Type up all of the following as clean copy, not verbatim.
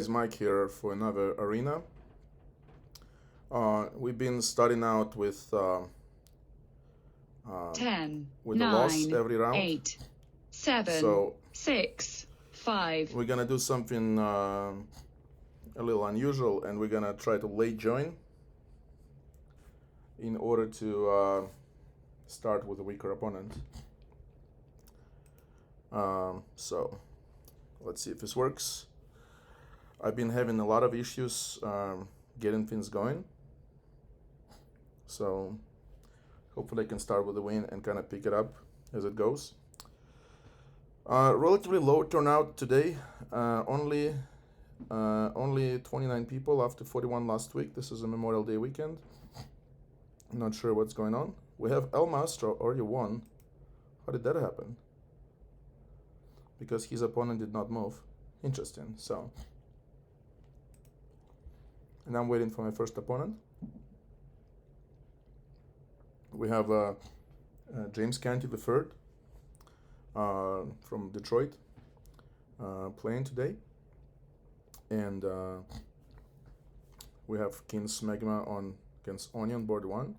It's Mike here for another arena. We've been starting out with 10, a 9, loss every round. 8, 7, So 6, 5. we're gonna do something a little unusual, and we're gonna try to late join in order to start with a weaker opponent. So let's see if this works. I've been having a lot of issues getting things going, so hopefully I can start with a win and kind of pick it up as it goes. Relatively low turnout today, only 29 people after 41 last week. This is a Memorial Day weekend. I'm not sure what's going on. We have El Maestro already won. How did that happen? Because his opponent did not move. Interesting. So, and I'm waiting for my first opponent. We have James Canty III from Detroit playing today, and we have King Smegma on against Onion board 1,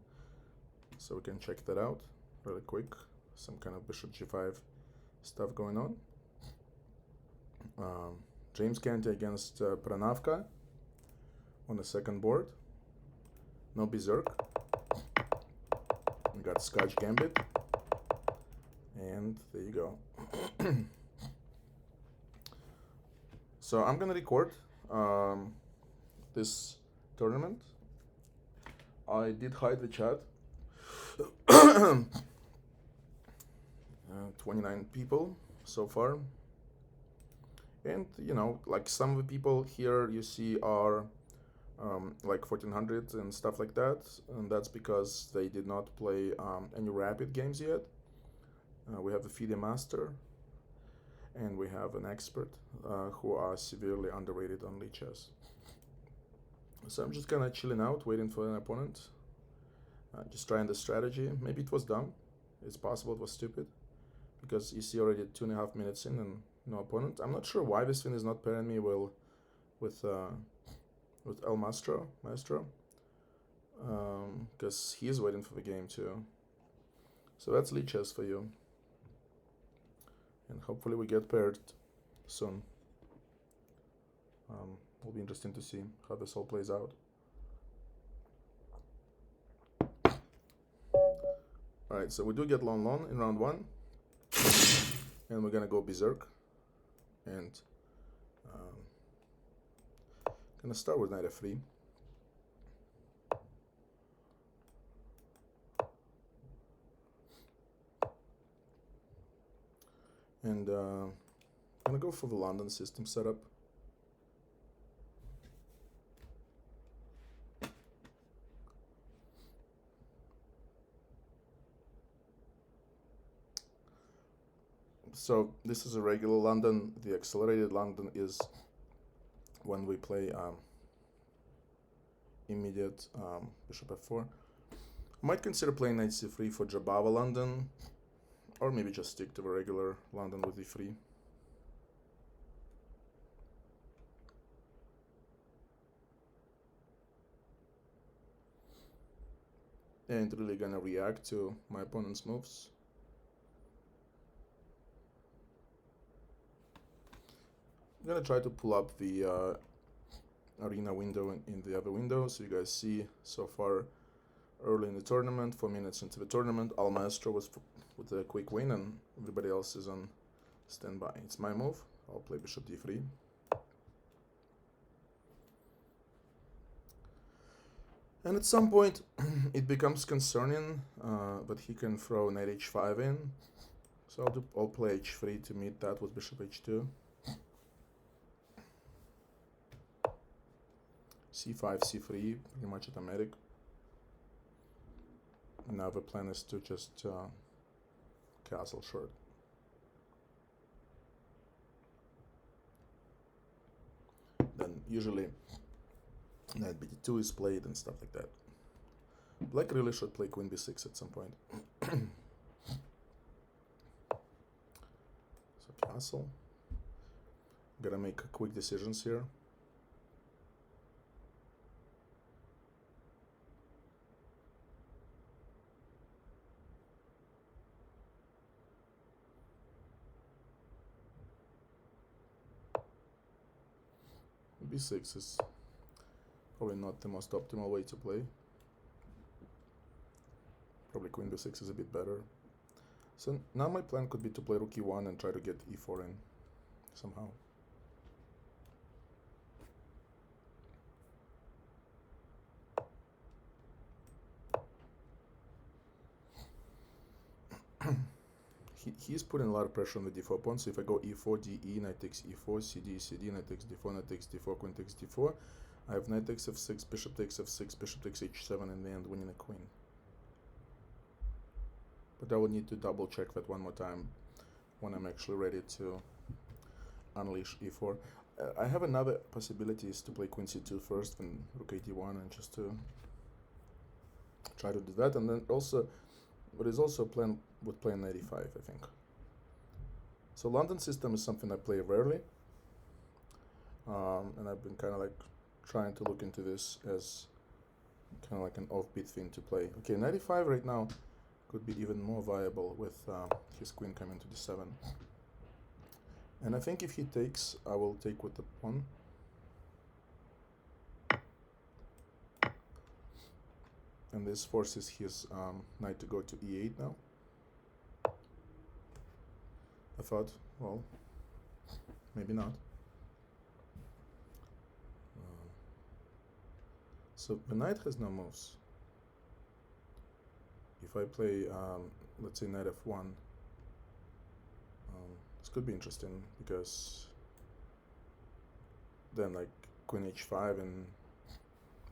so we can check that out really quick. Some kind of bishop g5 stuff going on. James Canty against Pranavka on the second board. No Berserk. We got Scotch Gambit, and there you go. So I'm gonna record this tournament. I did hide the chat. 29 people so far, and you know, like some of the people here you see are like 1400 and stuff like that, and that's because they did not play any rapid games yet. We have a FIDE master, and we have an expert who are severely underrated on lichess. So I'm just kind of chilling out, waiting for an opponent, just trying the strategy. Maybe it was dumb. It's possible it was stupid, because you see already 2.5 minutes in and no opponent. I'm not sure why this thing is not pairing me well with El Maestro, because he's waiting for the game too. So that's lichess for you, and hopefully we get paired soon. Will be interesting to see how this all plays out. Alright, so we do get lon in round 1, and we're gonna go Berserk, and gonna start with knight f3. And gonna go for the London system setup. So this is a regular London. The accelerated London is when we play immediate bishop f4. I might consider playing knight c3 for Jabava London, or maybe just stick to the regular London with e3. And really gonna react to my opponent's moves. I'm gonna try to pull up the arena window in the other window, so you guys see so far early in the tournament, 4 minutes into the tournament, El Maestro was with a quick win, and everybody else is on standby. It's my move. I'll play bishop d3. And at some point, it becomes concerning that he can throw knight h5 in. So I'll play h3 to meet that with bishop h2. c5, c3, pretty much automatic. Now the plan is to just castle short. Then usually knight bd2 is played and stuff like that. Black really should play queen b6 at some point. So castle. Gotta make quick decisions here. b6 is probably not the most optimal way to play. Probably queen b6 is a bit better. So now my plan could be to play rook e1 and try to get e4 in somehow. He's putting a lot of pressure on the d4 pawn, so if I go e4, de, knight takes e4, cd, cd, knight takes d4, knight takes d4, queen takes d4, I have knight takes f6, bishop takes f6, bishop takes h7, in the end winning a queen. But I will need to double check that one more time when I'm actually ready to unleash e4. I have another possibility is to play queen c2 first, then rook d1, and just to try to do that, and then also, but is also a plan with playing knight e5, I think. So London system is something I play rarely, and I've been kind of like trying to look into this as kind of like an offbeat thing to play. Okay, knight e5 right now could be even more viable with his queen coming to d7. And I think if he takes, I will take with the pawn. And this forces his knight to go to e8 now. I thought, well, maybe not. So the knight has no moves. If I play, let's say knight f1, this could be interesting because then like queen h5 and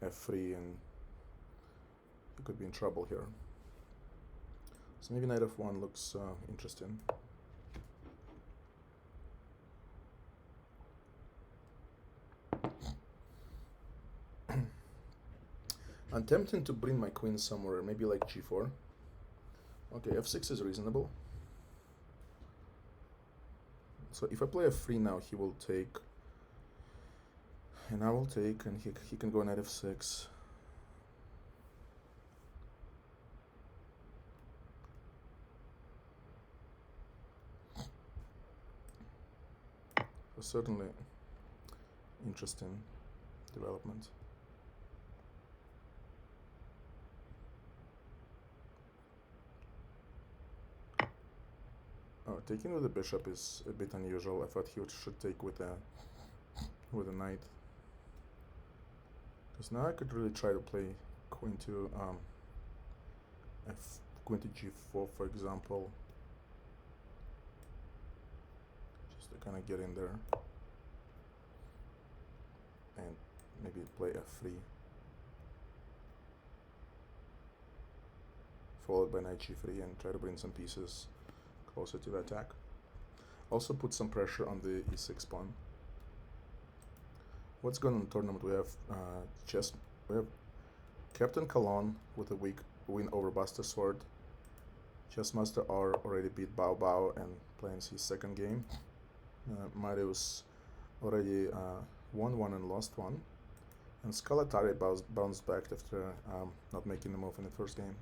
f3, and you could be in trouble here. So maybe knight f1 looks interesting. I'm tempted to bring my queen somewhere, maybe like g4. Okay, f6 is reasonable. So if I play f3 now, he will take, and I will take, and he can go knight f6. So certainly interesting development. Oh, taking with the bishop is a bit unusual. I thought he should take with a knight. Because now I could really try to play queen to queen to g4, for example, just to kind of get in there, and maybe play f3, followed by knight g3, and try to bring some pieces closer to the attack. Also put some pressure on the e6 pawn. What's going on in the tournament? We have we have Captain Cologne with a weak win over Buster Sword. Chessmaster R already beat Bao Bao and playing his second game. Marius already won one and lost one. And Scalatari bounced back after not making the move in the first game.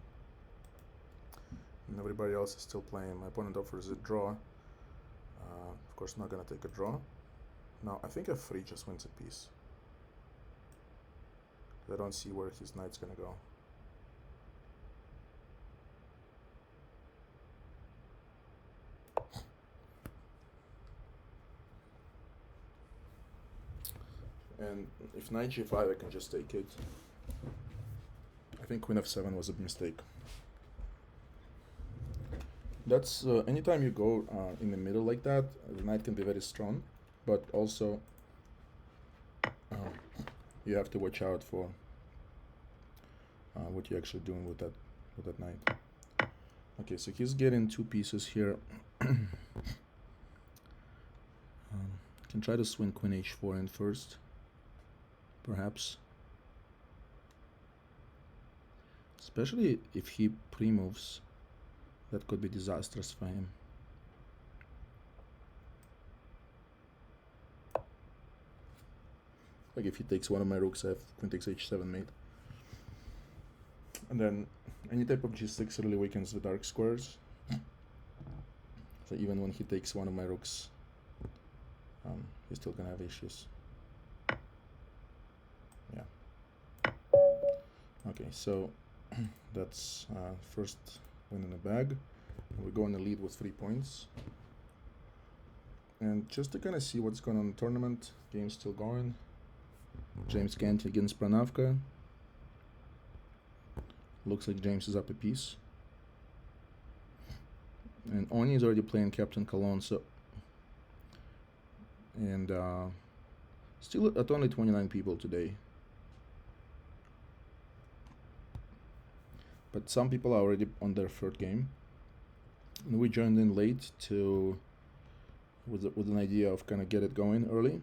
And everybody else is still playing. My opponent offers a draw. Of course, not gonna take a draw. Now, I think f3 just wins a piece. I don't see where his knight's gonna go. And if knight g5, I can just take it. I think queen f7 was a mistake. That's anytime you go in the middle like that, the knight can be very strong, but also you have to watch out for what you're actually doing with that knight. Okay, so he's getting two pieces here. Can try to swing queen h4 in first, perhaps. Especially if he pre-moves, that could be disastrous for him. Like if he takes one of my rooks, I have queen takes h7 mate. And then any type of g6 really weakens the dark squares. So even when he takes one of my rooks, he's still gonna have issues. Okay, so that's first win in the bag. We're going to lead with 3 points. And just to kind of see what's going on in the tournament, game's still going. James Canty against Pranavka. Looks like James is up a piece. And Oni is already playing Captain Cologne, so... And still at only 29 people today. But some people are already on their third game. And we joined in late to... with an idea of kind of get it going early.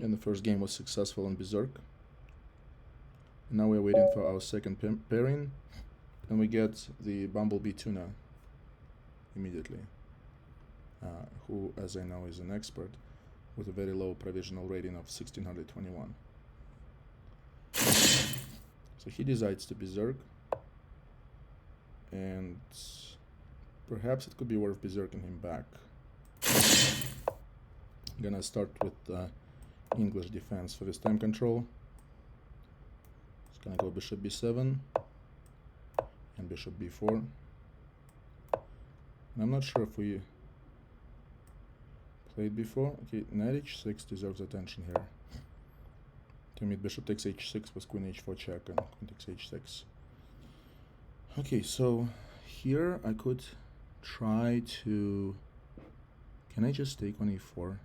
And the first game was successful on Berserk. And now we're waiting for our second pairing. And we get the Bumblebee Tuna immediately. Who, as I know, is an expert with a very low provisional rating of 1621. So he decides to Berserk. And perhaps it could be worth berserking him back. I'm gonna start with English defense for this time control. It's gonna go bishop b7 and bishop b4. And I'm not sure if we played before. Okay, knight h6 deserves attention here. To meet bishop takes h6 with queen h4 check and queen takes h6. Okay, so here I could try to... Can I just take on e4?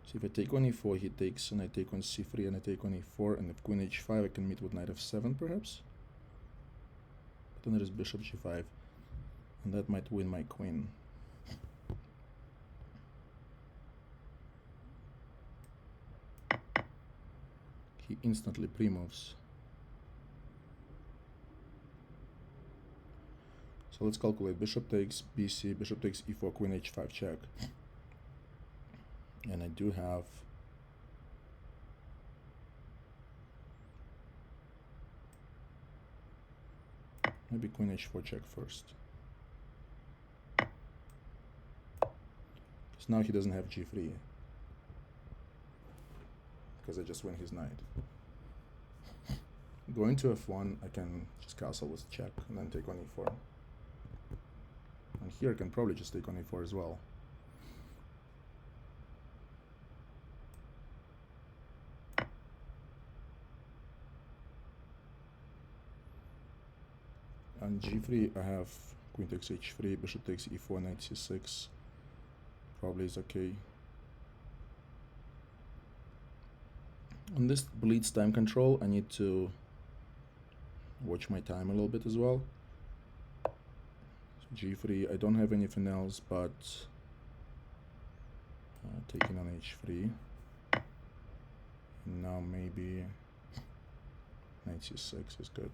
So if I take on e4, he takes, and I take on c3, and I take on e4, and if queen h5, I can meet with knight f7 perhaps. But then there is bishop g5, and that might win my queen. He instantly pre-moves. So let's calculate. Bishop takes bc, bishop takes e4, queen h5 check. And I do have maybe queen h4 check first. Because now he doesn't have g3. Because I just win his knight. Going to f1, I can just castle with check and then take on e4. And here I can probably just take on e4 as well. On g3 I have queen takes h3, bishop takes e4, knight c6. Probably is okay. On this bleeds time control, I need to watch my time a little bit as well. So g3, I don't have anything else but taking on h3. And now maybe knight c6 is good.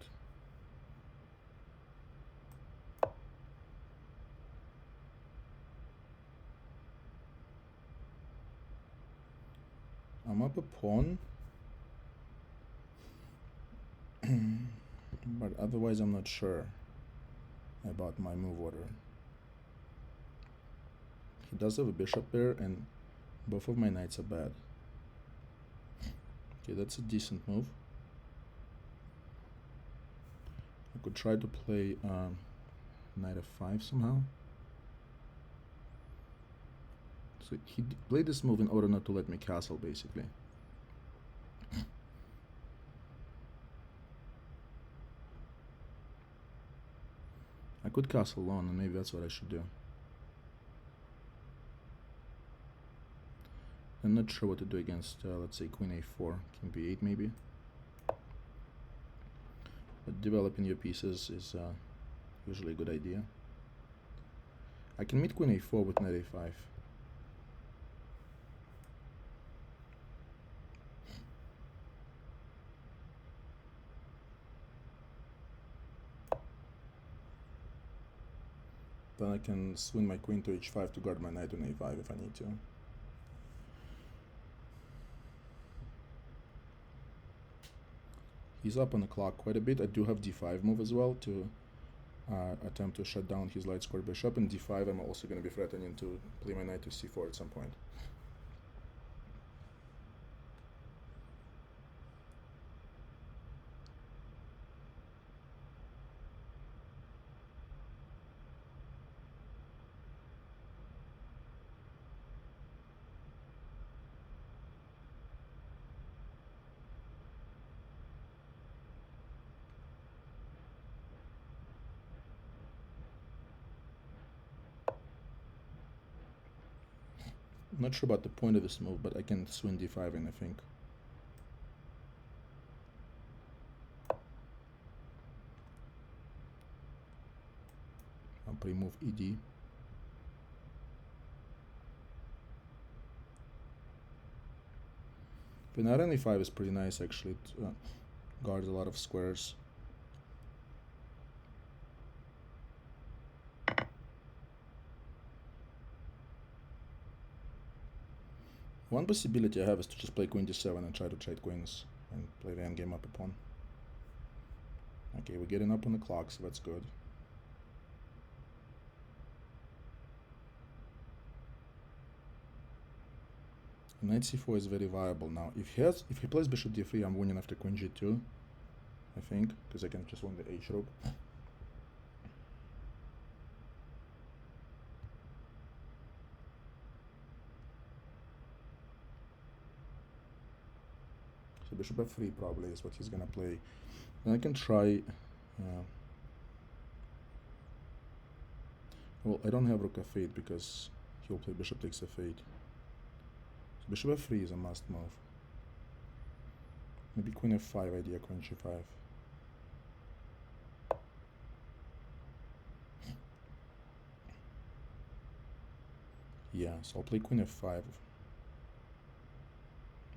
I'm up a pawn. But otherwise I'm not sure about my move order. He does have a bishop there and both of my knights are bad. Okay, that's a decent move. I could try to play knight f5 somehow. So he played this move in order not to let me castle, basically. I could castle alone, and maybe that's what I should do. I'm not sure what to do against, let's say, queen a4, king b8 maybe. But developing your pieces is usually a good idea. I can meet queen a4 with knight a5. Then I can swing my queen to h5 to guard my knight on a5 if I need to. He's up on the clock quite a bit. I do have d5 move as well to attempt to shut down his light square bishop, and d5 I'm also going to be threatening to play my knight to c4 at some point. I'm not sure about the point of this move, but I can swing d5 in, I think. I'll play move ed. But knight on e5 is pretty nice, actually. It guards a lot of squares. One possibility I have is to just play queen d7 and try to trade queens and play the endgame up a pawn. Okay, we're getting up on the clock, so that's good. Knight c4 is very viable now. If he plays bishop d3, I'm winning after queen g2, I think, because I can just win the h rook. So bishop f3 probably is what he's gonna play. Then I can try. Well, I don't have rook f8 because he'll play bishop takes f8. So bishop f3 is a must move. Maybe queen f5 idea, queen g5. Yeah, so I'll play queen f5.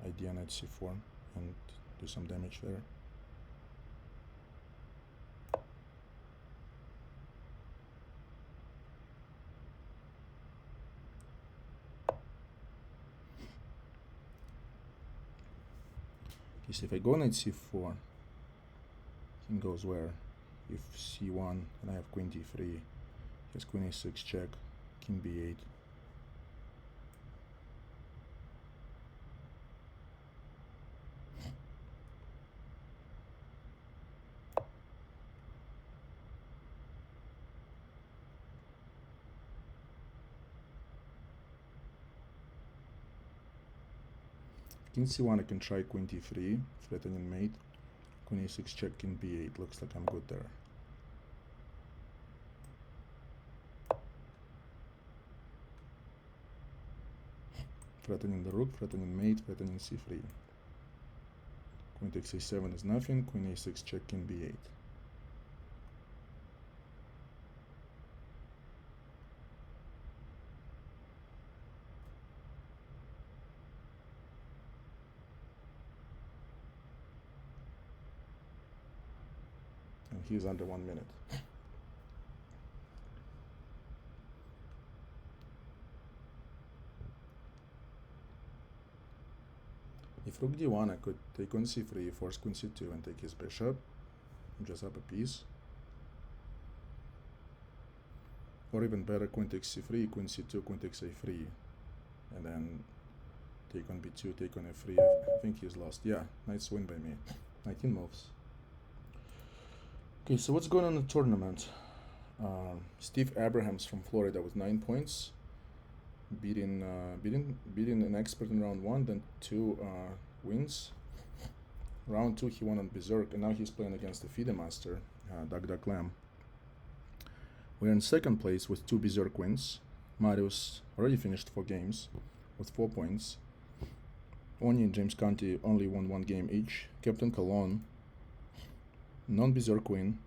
Idea knight c4 and do some damage there. Okay, so if I go knight c4, king goes where? If c1 and I have queen d3, here's queen a6 check, king b8. King c1 I can try queen d3, threatening mate. Queen a6 check, king b8, looks like I'm good there. Threatening the rook, threatening mate, threatening c3. Queen takes a7 is nothing, queen a6 check, king b8. And he's under 1 minute. If rook d1, I could take on c3, force queen c2, and take his bishop, and just up a piece. Or even better, queen takes c3, queen c2, queen takes a3, and then take on b2, take on f3. I think he's lost. Yeah, nice win by me. 19 moves. Okay, so what's going on in the tournament? Steve Abrahams from Florida with 9 points, beating an expert in round 1, then 2 wins. Round 2 he won on Berserk, and now he's playing against the FIDE master, Doug Lamb. We're in second place with 2 Berserk wins. Marius already finished 4 games with 4 points. Oni and James Conti only won 1 game each. Captain Cologne, non-Berserk win.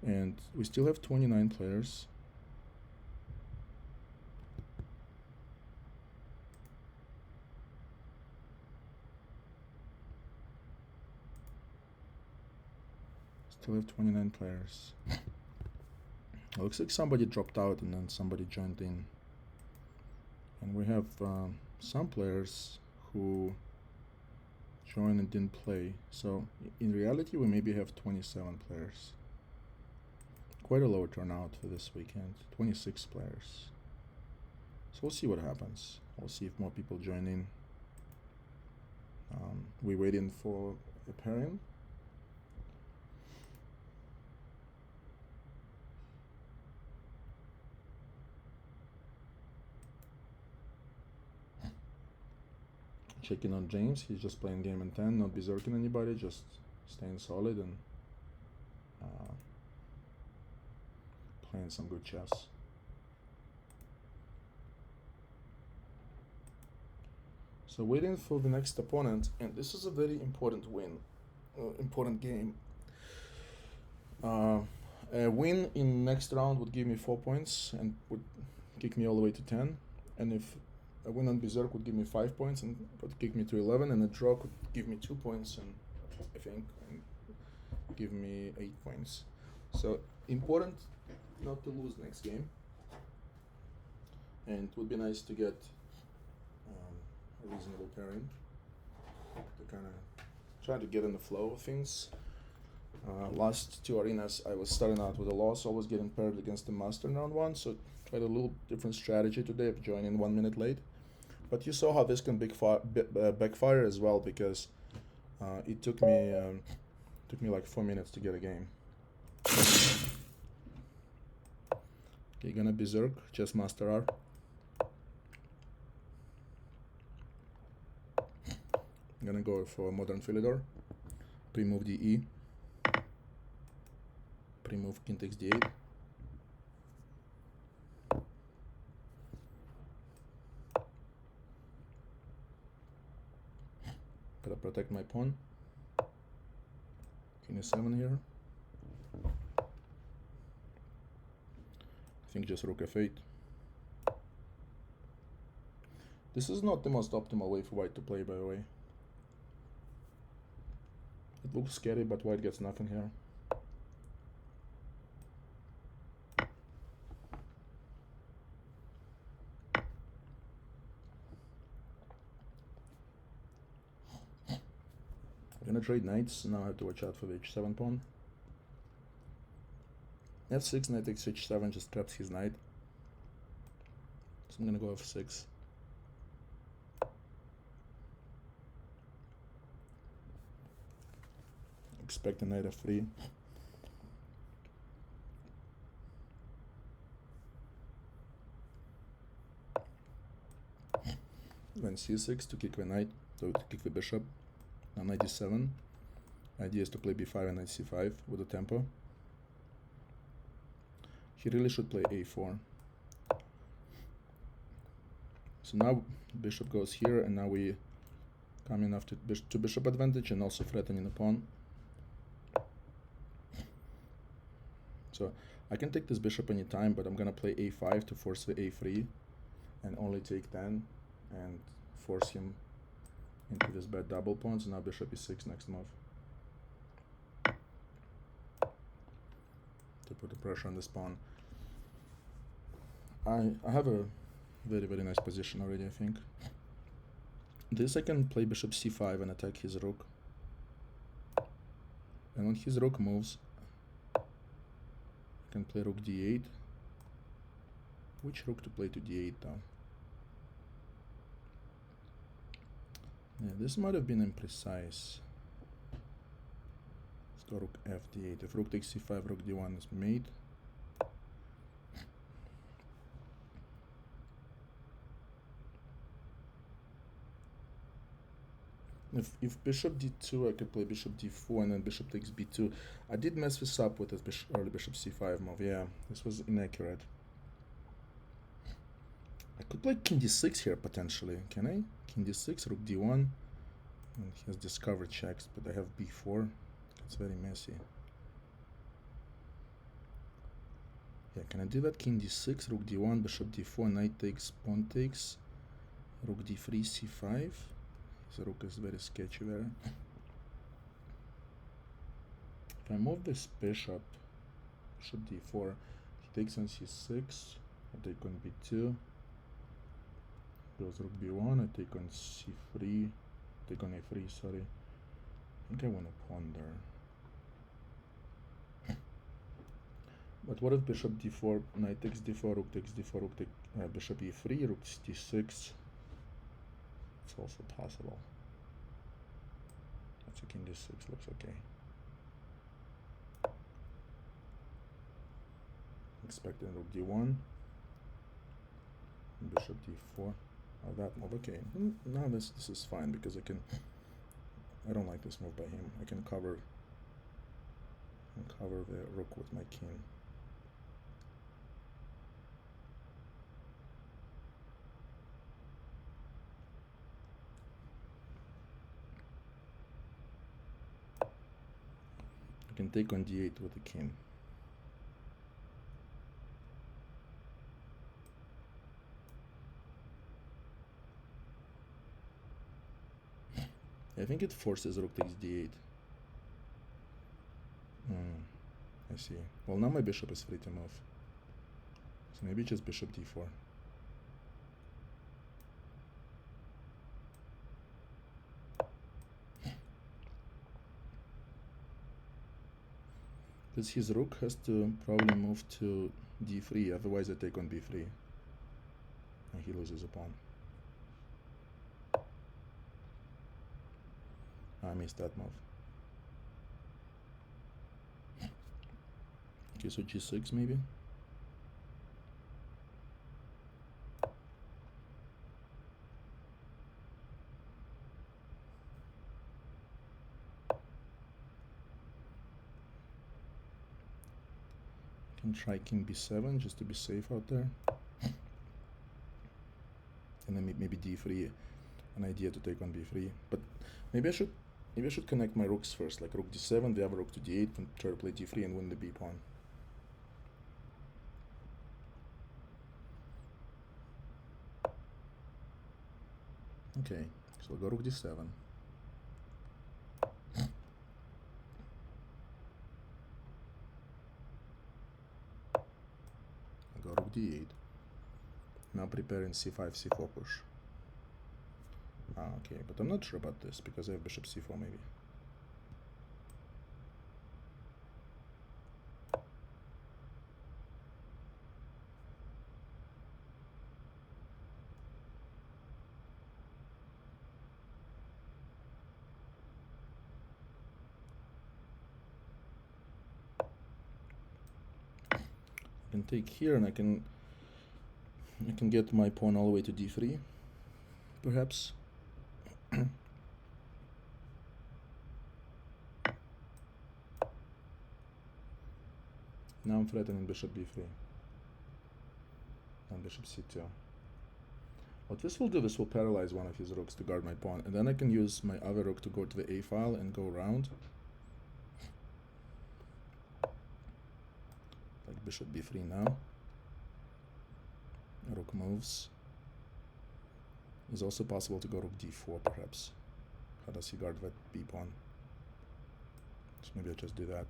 And we still have 29 players. Still have 29 players. It looks like somebody dropped out and then somebody joined in. And we have some players who joined and didn't play. So in reality, we maybe have 27 players. quite a low turnout for this weekend, 26 players. So we'll see what happens. We'll see if more people join in. We're waiting for a pairing. Checking on James, he's just playing game in 10, not berserking anybody, just staying solid and playing some good chess. So waiting for the next opponent, and this is a very important important game. A win in next round would give me 4 points and would kick me all the way to 10, and if a win on Berserk would give me 5 points and would kick me to 11, and a draw could give me 2 points and I think and give me 8 points. So important not to lose next game, and it would be nice to get a reasonable pairing to kind of try to get in the flow of things. Last two arenas I was starting out with a loss, always getting paired against the master in round 1, so tried a little different strategy today of joining 1 minute late. But you saw how this can backfire as well, because it took me like 4 minutes to get a game. Okay, gonna berserk, chess master R. I'm gonna go for modern Philidor. Pre-move DE. Pre-move king takes D8. Gotta protect my pawn. King E7 here. I think just rook F8. This is not the most optimal way for white to play, by the way. It looks scary, but white gets nothing here. I'm gonna trade knights, now I have to watch out for the H7 pawn. F6, knight takes H7, just traps his knight. So I'm gonna go F6. Expect a knight F3. Then C6 to kick the knight, so to kick the bishop. Now knight D7. Idea is to play B5 and knight C5 with a tempo. He really should play A4. So now bishop goes here, and now we come enough to bishop advantage and also threatening the pawn. So I can take this bishop anytime, but I'm gonna play A5 to force the A3 and only take 10 and force him into this bad double pawn. So now bishop E6 next move. To put the pressure on this pawn. I have a very, very nice position already, I think. This I can play bishop C5 and attack his rook. And when his rook moves, I can play rook D8. Which rook to play to D8 though? Yeah, this might have been imprecise. Let's go rook F D8. If rook takes C5, rook D1 is mate. If bishop D2, I could play bishop D4 and then bishop takes B2. I did mess this up with this early bishop C5 move. Yeah, this was inaccurate. I could play king D6 here potentially. Can I? King D6, rook D1. And he has discovered checks, but I have B4. It's very messy. Yeah, can I do that? King D6, rook D1, bishop D4, knight takes, pawn takes, rook D3, C5. His rook is very sketchy there. If I move this bishop, bishop D4, he takes on C6, I take on B2, goes rook B1, I take on C3, take on A3, sorry. I think I want to pawn there. But But what if bishop d4, knight takes d4, rook takes d4, rook takes bishop e3, rook d6? It's also possible. That's a king d6, looks okay. Expecting rook d1, bishop d4. Oh, that move, okay. Now this is fine because I don't like this move by him. I can cover the rook with my king. I can take on d8 with the king. I think it forces rook takes d8. I see. Well, now my bishop is free to move. So maybe just bishop d4. Because his rook has to probably move to d3, otherwise I take on b3. And he loses a pawn. I missed that move. Okay, so g6 maybe? Can try king b7 just to be safe out there. And then maybe d3, an idea to take on b3. But maybe I should connect my rooks first, like rook d7, the other rook to d8, and try to play d3 and win the b pawn. Okay, so I'll go rook d7. I'll go rook d8. Now preparing c5, c4 push. Okay, but I'm not sure about this because I have bishop c4 maybe. I can take here and I can get my pawn all the way to d3, perhaps. Now I'm threatening bishop b3 and bishop c2. What this will do, this will paralyze one of his rooks to guard my pawn, and then I can use my other rook to go to the a file and go around. Like bishop b3 now. Rook moves. It's also possible to go rook d4 perhaps. How does he guard that b pawn? So maybe I'll just do that.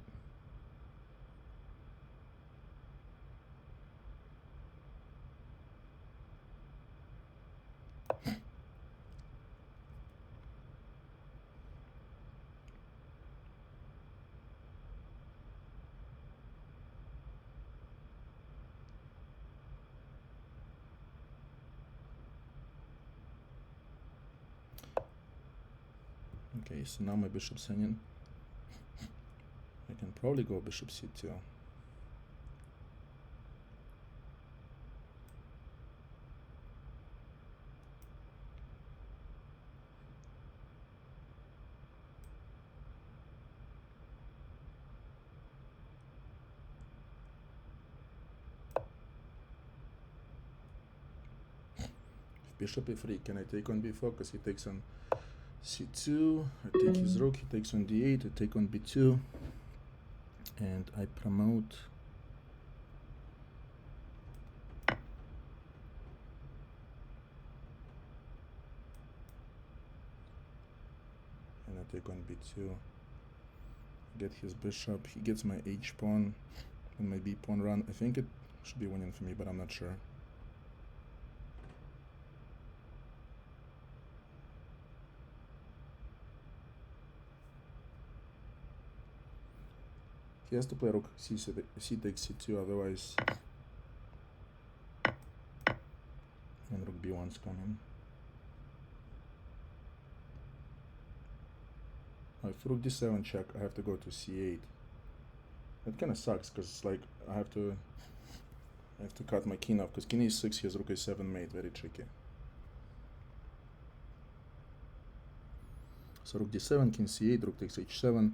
Okay, so now my bishop's hanging. I can probably go bishop c2. Bishop e3, can I take on b4? Because he takes on c2, I take his rook, he takes on d8, I take on b2, and I promote. And I take on b2, get his bishop, he gets my h pawn, and my b pawn run. I think it should be winning for me, but I'm not sure. He has to play rook c takes c2, otherwise. And rook b1's coming. If rook d7 check, I have to go to c8. That kind of sucks, because like I have to cut my king off, because king e6, he has rook a7 mate, very tricky. So rook d7, king c8, rook takes h7.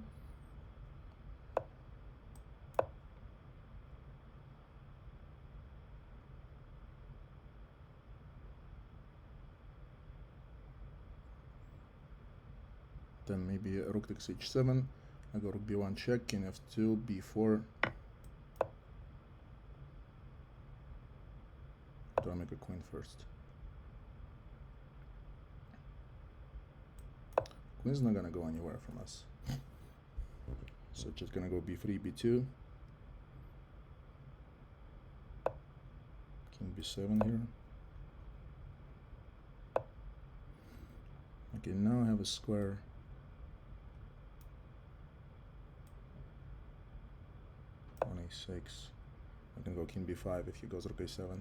Then maybe rook takes h7. I go rook b1 check, king f2, b4. Do I make a queen first? Queen's not gonna go anywhere from us. So just gonna go b3, b2. King b7 here. Okay, now I have a square. On a6. I can go king b5 if he goes rook a7.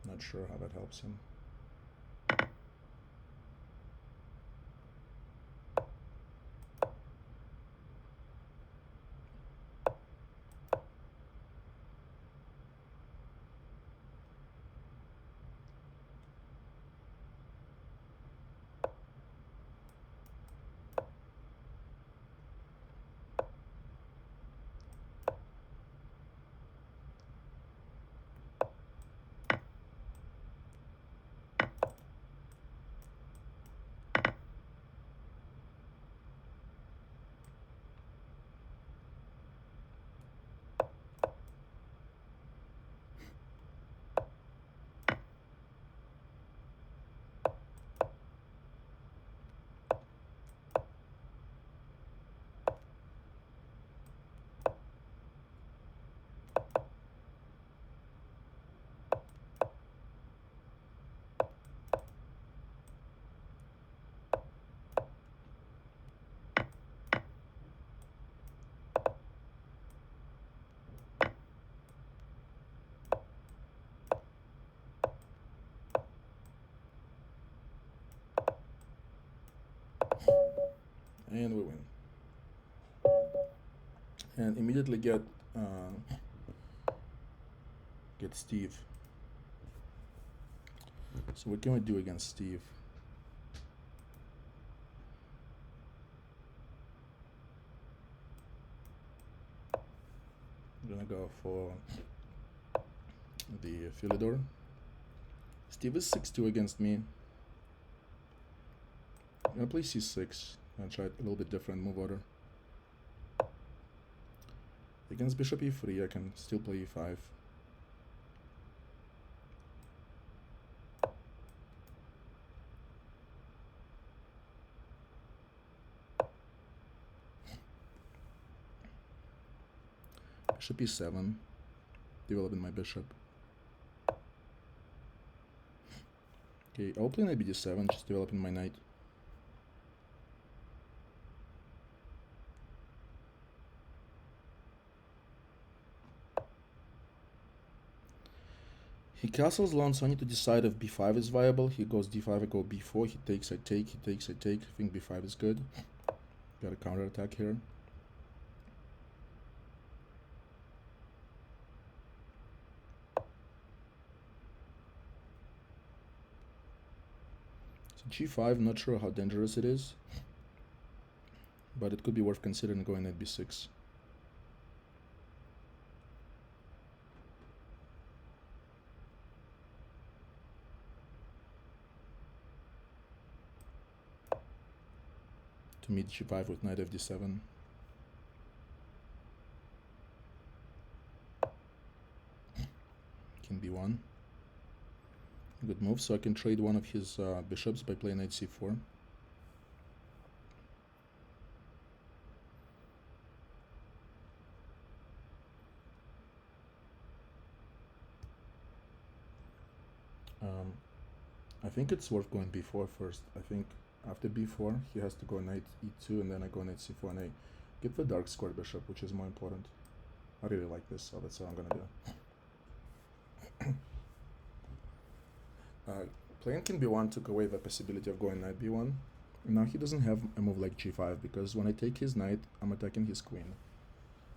Not sure how that helps him. And we win. And immediately get Steve. So what can we do against Steve? I'm gonna go for the Philidor. Steve is 6-2 against me. I'm gonna play c6 and try a little bit different move order. Against bishop e3, I can still play e5. Bishop e7, developing my bishop. Okay, I'll play knight bd7, just developing my knight. He castles long, so I need to decide if b5 is viable. He goes d5, I go b4, he takes, I take, he takes, I take. I think b5 is good. Got a counterattack here. So g5, not sure how dangerous it is, but it could be worth considering going at b6. To meet g5 with knight fd7. d1. Good move, so I can trade one of his bishops by playing knight c4. I think it's worth going b4 first. I think after b4 he has to go knight e2 and then I go knight c4 and I get the dark square bishop, which is more important. I really like this, so that's what I'm gonna do. Playing king b1 took away the possibility of going knight b1. Now he doesn't have a move like g5 because when I take his knight, I'm attacking his queen.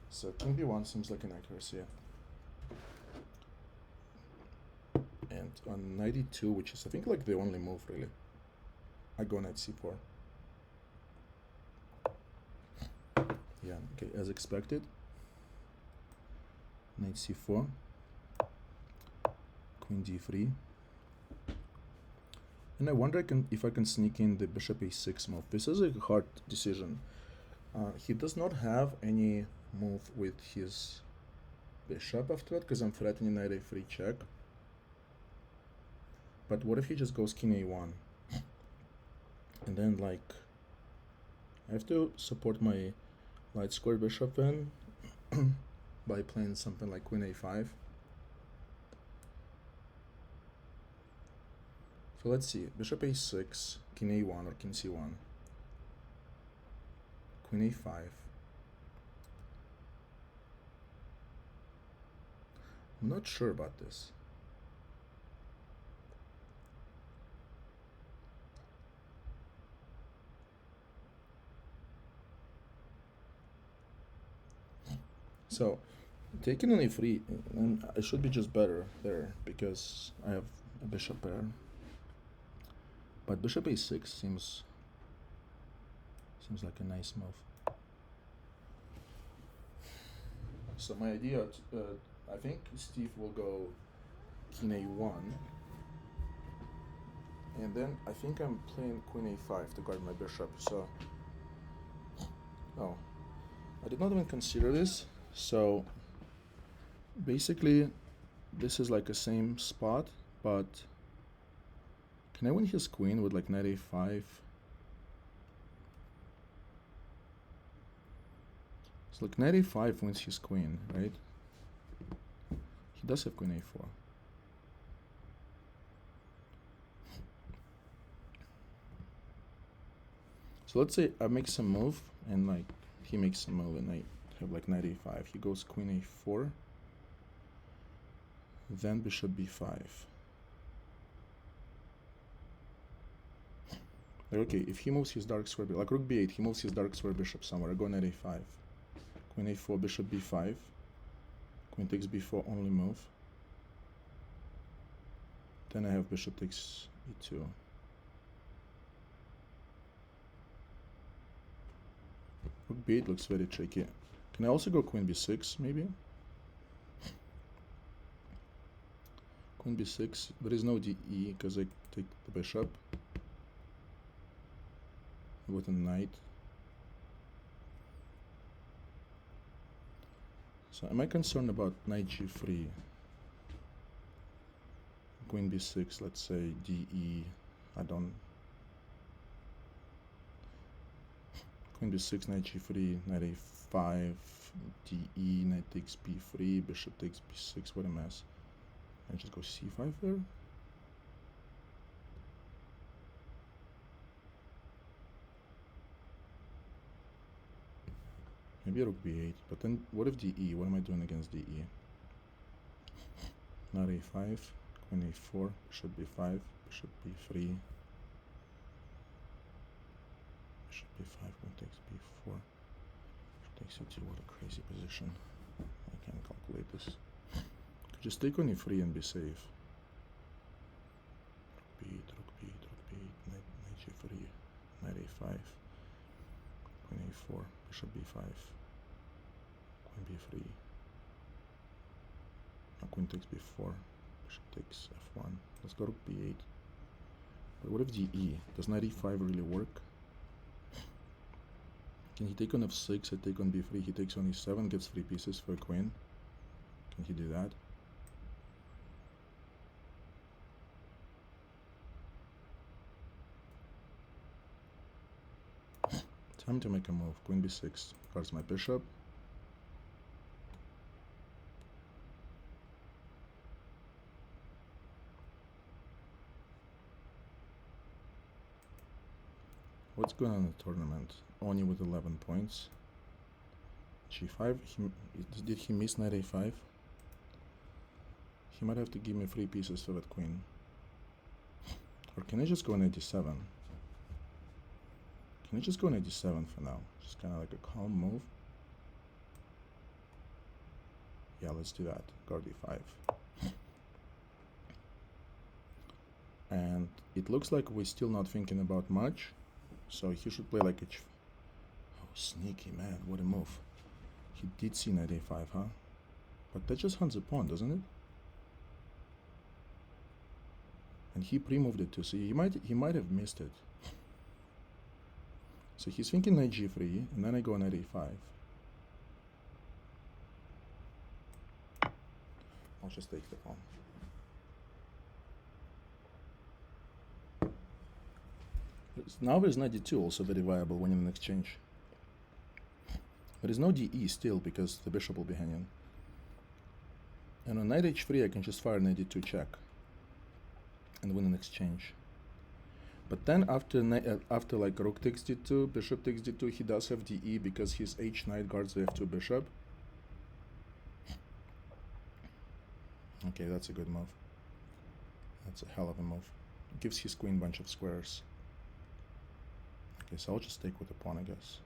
So king b1 seems like an accuracy. And on knight e2, which is I think like the only move really, I go knight c4. Yeah, okay, as expected. Knight c4, queen d3. And I wonder if I can sneak in the bishop a6 move. This is a hard decision. He does not have any move with his bishop after that because I'm threatening knight a3 check. But what if he just goes king a1? And then like I have to support my light square bishop then by playing something like queen a5. So let's see, bishop a6, king a1 or king c1, queen a5. I'm not sure about this. So taking on a3, and I should be just better there because I have a bishop pair. But bishop a6 seems like a nice move. So my idea, I think Steve will go king a1, and then I think I'm playing queen a5 to guard my bishop. So, oh, I did not even consider this. So basically, this is like a same spot, but can I win his queen with like knight a5? So like knight a5 wins his queen, right? He does have queen a4. So let's say I make some move and like he makes some move and I have like knight a5. He goes queen a4, then bishop b5. Okay, if he moves his dark square, like rook b8, he moves his dark square bishop somewhere. I go knight a5, queen a4, bishop b5, queen takes b4, only move. Then I have bishop takes e2. Rook b8 looks very tricky. Can I also go queen b6, maybe? Queen b6, there is no de because I take the bishop with a knight. So am I concerned about knight g3? Queen b6, let's say de, I don't. Queen b6, knight g3, knight a5, de, knight takes b3, bishop takes b6, what a mess. I just go c5 there? Maybe rook b8, but then what if de? What am I doing against de? Knight a5, queen a4, bishop b5, bishop b3, bishop b5, queen takes b4, bishop takes e2, what a crazy position. I can't calculate this. Could just take on e3 and be safe. Rook b8, knight g3, knight a5, queen a4, bishop b5, queen b3, now queen takes b4, bishop takes f1, let's go rook b8. But what if de? Does knight e5 really work? Can he take on f6, I take on b3, he takes on e7, gets 3 pieces for a queen. Can he do that? Time to make a move. Queen b6 guards my bishop. What's going on in the tournament? Oni with 11 points. G5. Did he miss knight a5? He might have to give me 3 pieces for that queen. Or can I just go knight d7? Can I just go knight d7 for now? Just kind of like a calm move. Yeah, let's do that. Guard e5. And it looks like we're still not thinking about much. So he should play like h. Oh, sneaky, man. What a move. He did see knight a5, huh? But that just hunts a pawn, doesn't it? And he pre-moved it too, so he might have missed it. So he's thinking knight g3, and then I go knight a5. I'll just take the pawn. Now there's knight d2, also very viable when in an exchange. There is no de still, because the bishop will be hanging. And on knight h3, I can just fire knight d2 check and win an exchange. But then after like rook takes d2, bishop takes d2, he does have de because his h knight guards the f2 bishop. Okay, that's a good move. That's a hell of a move. Gives his queen a bunch of squares. Okay, so I'll just take with the pawn, I guess.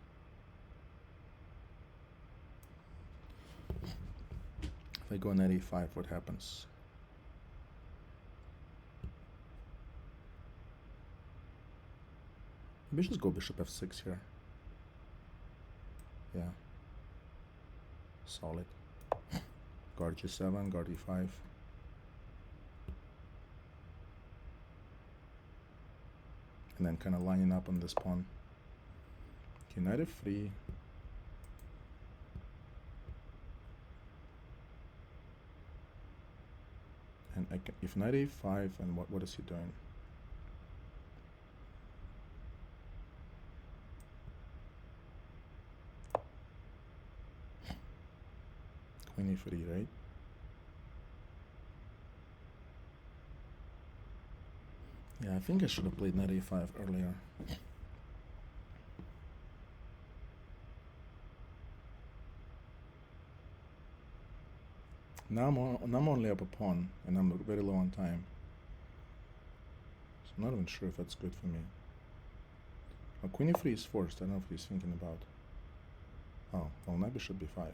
If I go knight a5, what happens? Maybe just go bishop f6 here. Yeah. Solid. Guard g7, guard e5. And then kind of lining up on this pawn. Okay, knight f3. And if knight a5, and what is he doing? Queen e3, right? Yeah, I think I should have played knight a5 earlier. Now I'm only up a pawn, and I'm very low on time. So I'm not even sure if that's good for me. Oh, queen e3 is forced. I don't know what he's thinking about. Oh, well, knight bishop b5.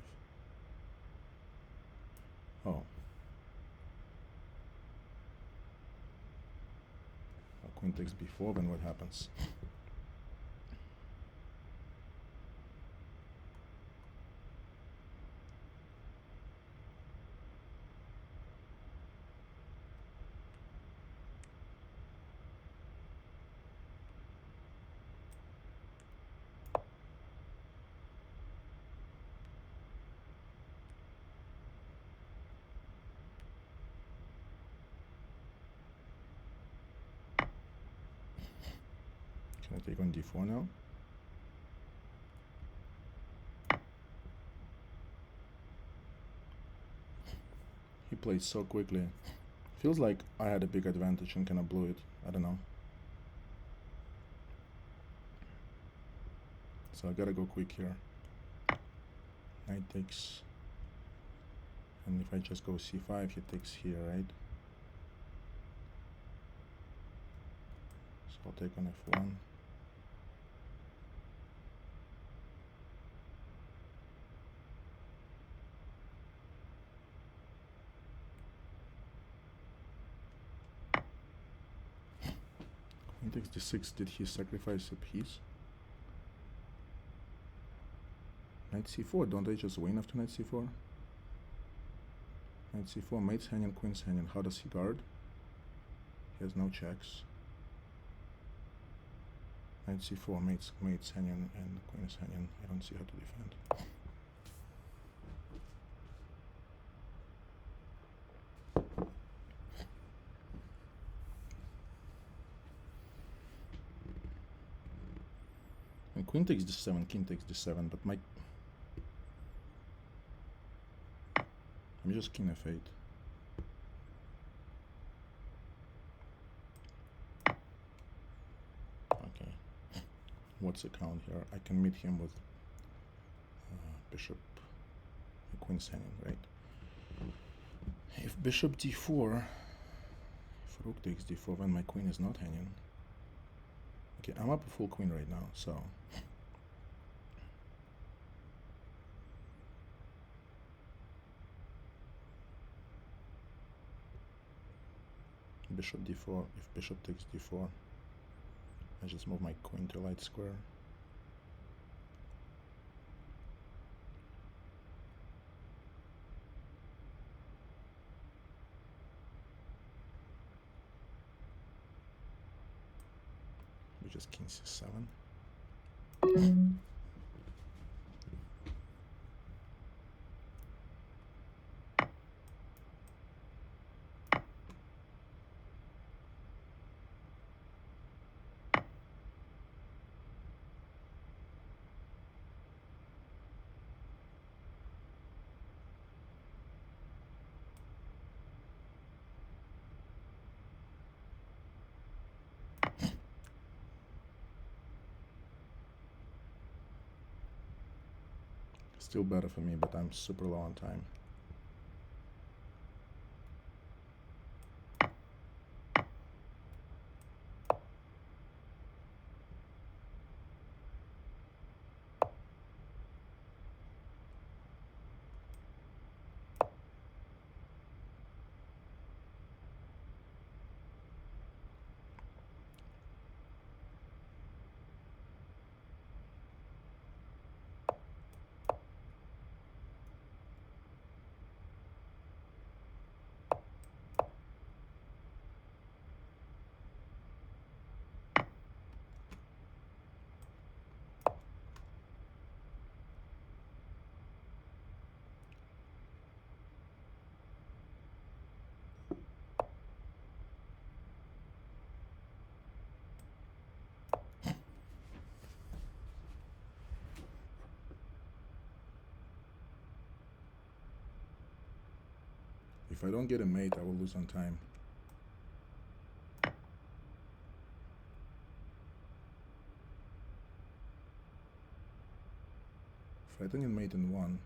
Oh. Queen takes b4, then what happens? Can I take on d4 now? He played so quickly. Feels like I had a big advantage and kind of blew it. I don't know. So I gotta go quick here. Knight takes. And if I just go c5, he takes here, right? So I'll take on f1. Queen takes d6. Did he sacrifice a piece? Knight c4. Don't I just win after knight c4? Knight c4. Mate's hanging, queen's hanging. How does he guard? He has no checks. Knight c4. Mate's hanging and queen is hanging. I don't see how to defend. queen takes d7, king takes d7, but my... I'm just king f8. Okay. What's the count here? I can meet him with bishop, queen's hanging, right? If bishop d4, if rook takes d4, then my queen is not hanging. Okay, I'm up a full queen right now, so... Bishop d4, if bishop takes d4, I just move my queen to light square. Which is king c7. Still better for me, but I'm super low on time. If I don't get a mate, I will lose on time. Fighting a mate in 1.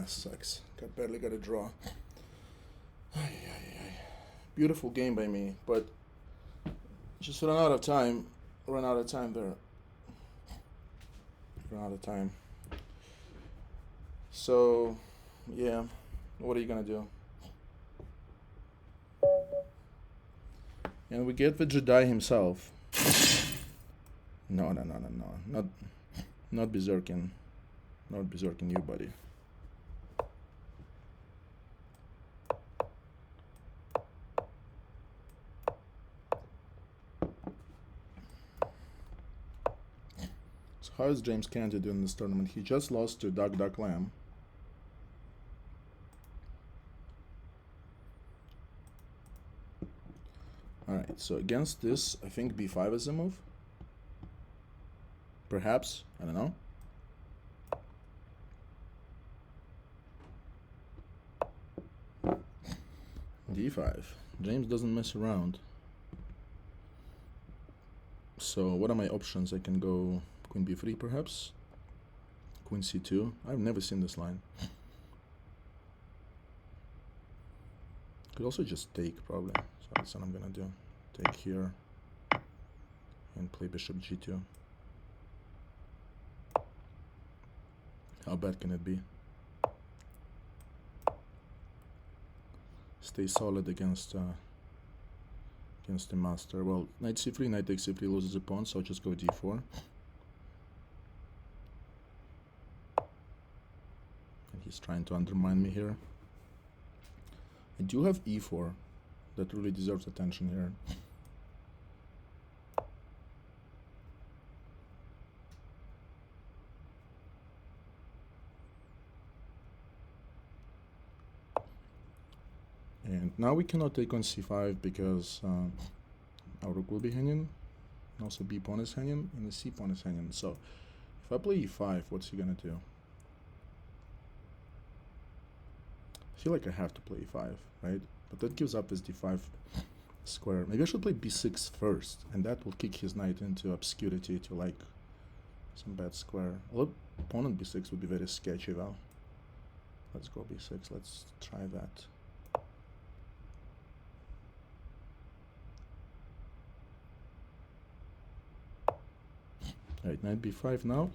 Sucks. Barely got a draw. Beautiful game by me, but just ran out of time. Run out of time there. Run out of time. So, yeah. What are you gonna do? And we get the Jedi himself. No. Not Berserkin. Not Berserkin you, buddy. How is James Canty doing in this tournament? He just lost to Duck Lamb. Alright, so against this, I think b5 is the move. Perhaps, I don't know. d5. James doesn't mess around. So what are my options? I can go queen b3 perhaps. Queen c2. I've never seen this line. Could also just take probably. So that's what I'm gonna do. Take here and play bishop g2. How bad can it be? Stay solid against the master. Well, knight c3, knight takes c3 loses a pawn, so I'll just go d4. And he's trying to undermine me here. I do have e4 that really deserves attention here. And now we cannot take on c5 because our rook will be hanging. And also b pawn is hanging and the c pawn is hanging. So if I play e5, what's he gonna do? I feel like I have to play e5, right? But that gives up his d5 square. Maybe I should play b6 first, and that will kick his knight into obscurity to like some bad square. Although pawn on b6 would be very sketchy though. Let's go b6, let's try that. Right, knight b5 now.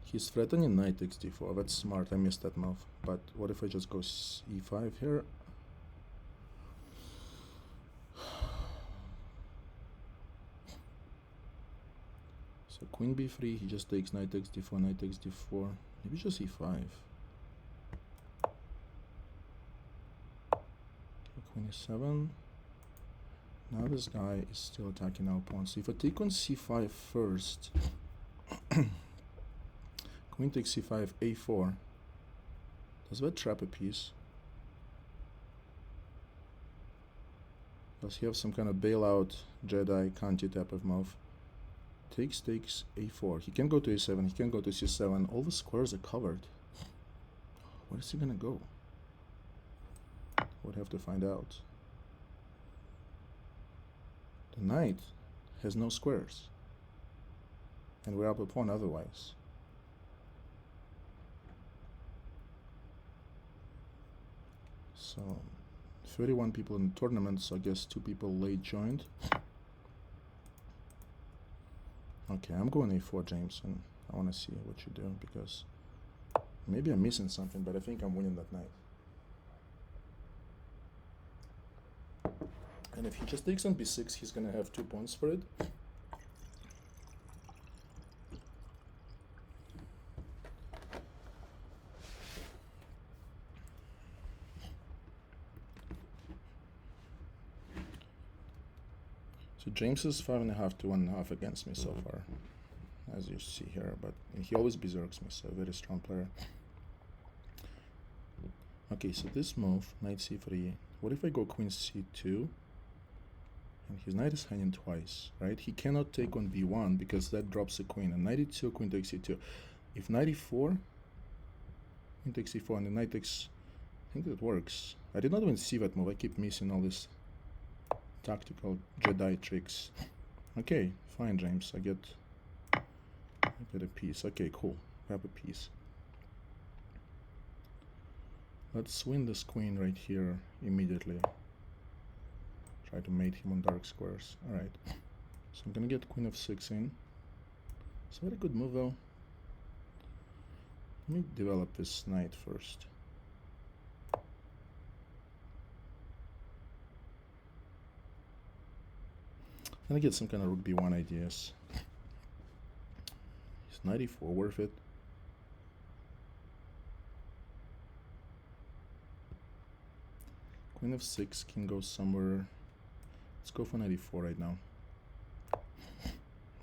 He's threatening knight takes d4. That's smart. I missed that move. But what if I just go e5 here? So queen b3. He just takes knight takes d4. Knight takes d4. Maybe just e5. Okay, queen e7. Now this guy is still attacking our pawn. So if I take on c5 first, queen takes c5, a4. Does that trap a piece? Does he have some kind of bailout Jedi Kanti type of move? Takes a4. He can go to a7. He can go to c7. All the squares are covered. Where is he gonna go? We'll have to find out. The knight has no squares, and we're up a pawn otherwise. So 31 people in the tournament, so I guess 2 people late joined. Okay, I'm going a4, James, and I want to see what you do, because maybe I'm missing something, but I think I'm winning that knight. And if he just takes on b6, he's gonna have 2 pawns for it. So James is 5.5 to 1.5 against me so far, as you see here, but he always berserks me, so a very strong player. Okay, so this move, knight c3, what if I go queen c2? And his knight is hanging twice, right? He cannot take on b1 because that drops a queen. And knight e2, queen takes e2. If knight e4, queen takes e4, and the knight takes... I think that works. I did not even see that move. I keep missing all these tactical Jedi tricks. Okay, fine, James. I get a piece. Okay, cool. Grab a piece. Let's win this queen right here immediately. Try to mate him on dark squares. Alright. So I'm gonna get queen f6 in. It's a very good move though. Let me develop this knight first. I'm gonna get some kind of rook b1 ideas. Is knight e4 worth it? Queen f6 can go somewhere. Let's go for knight e4 right now.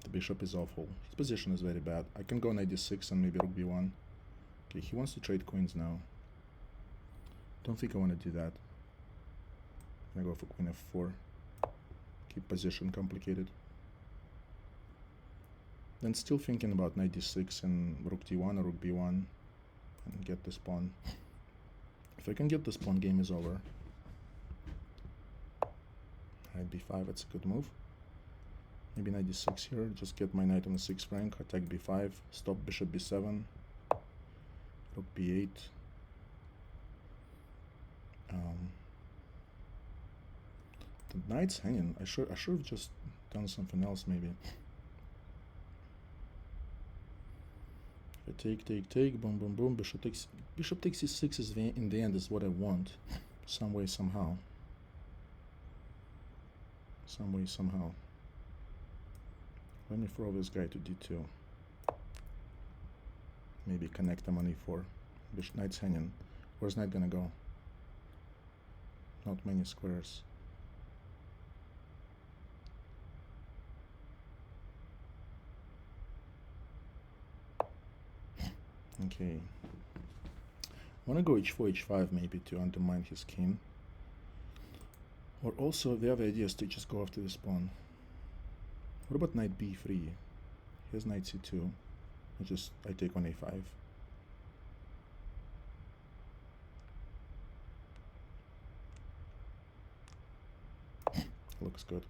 The bishop is awful. His position is very bad. I can go knight d6 and maybe rook b1. Okay, he wants to trade queens now. Don't think I want to do that. I'm gonna go for queen f4. Keep position complicated. Then still thinking about knight d6 and rook d1 or rook b1 and get this pawn. If I can get this pawn, game is over. Knight b5, that's a good move. Maybe knight d6 here, just get my knight on the 6th rank, attack b5, stop bishop b7, rook b8. The knight's hanging. I should have just done something else maybe. If I take, boom, boom, boom, bishop takes e6 is in the end is what I want. Some way, somehow. Some way, somehow. Let me throw this guy to d2. Maybe connect him on e4. Bishop, knight's hanging. Where's knight gonna go? Not many squares. Okay. I want to go h4, h5 maybe to undermine his king. Or also the other idea is to just go after this pawn. What about knight b3? Here's knight c2. I take on a5. Looks good.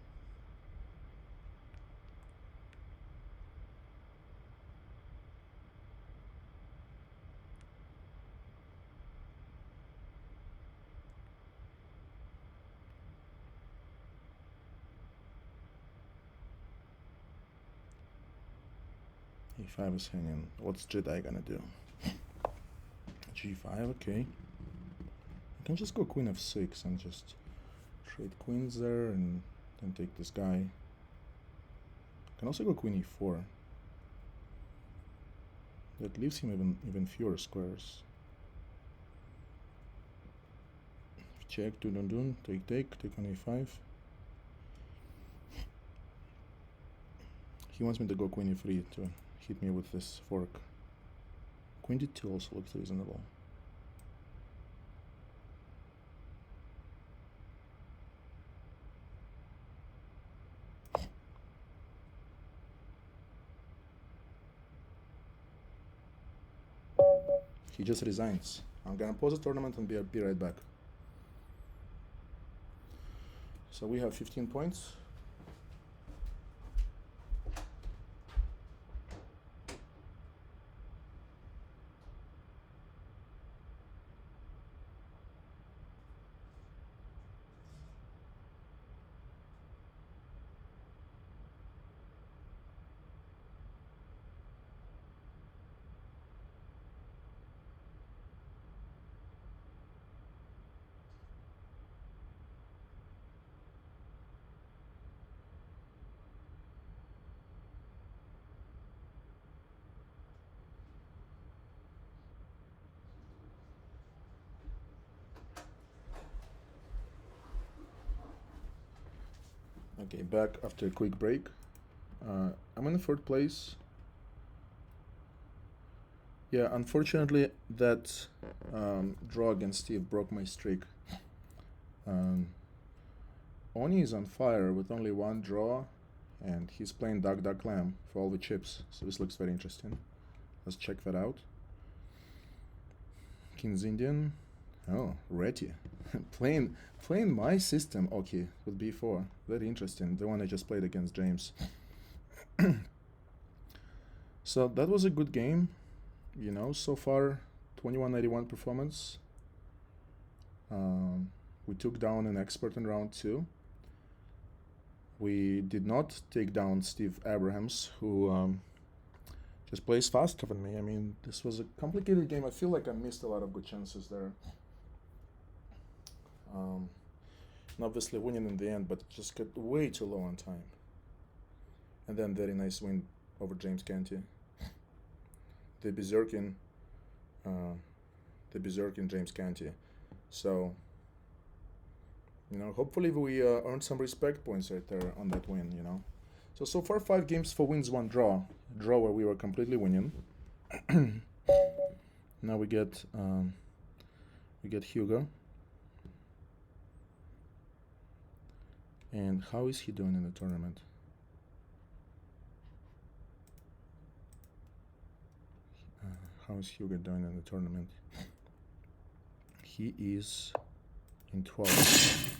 e5 is hanging. What's Jedi gonna do? g5, okay. I can just go queen f6 and just trade queens there and then take this guy. I can also go queen e4. That leaves him even fewer squares. Check, dun, take on a5. He wants me to go queen e3 to hit me with this fork. Queen d2 also looks reasonable. He just resigns. I'm gonna pause the tournament and be right back. So we have 15 points. Okay, back after a quick break. I'm in 3rd place. Yeah, unfortunately, that draw against Steve broke my streak. Oni is on fire with only 1 draw, and he's playing Duck Lamb for all the chips. So this looks very interesting. Let's check that out. King's Indian. Oh, Reti. playing my system. Okay, with b4. Very interesting. The one I just played against James. So that was a good game. You know, so far 2191 performance. We took down an expert in round 2. We did not take down Steve Abrahams, who just plays faster than me. I mean, this was a complicated game. I feel like I missed a lot of good chances there. And obviously winning in the end, but just got way too low on time. And then very nice win over James Canty. The Berserking James Canty. So, you know, hopefully we earned some respect points right there on that win, you know. So far 5 games, 4 wins, 1 draw. Draw where we were completely winning. Now we get Hugo. And how is he doing in the tournament? How is Hugo doing in the tournament? He is in 12th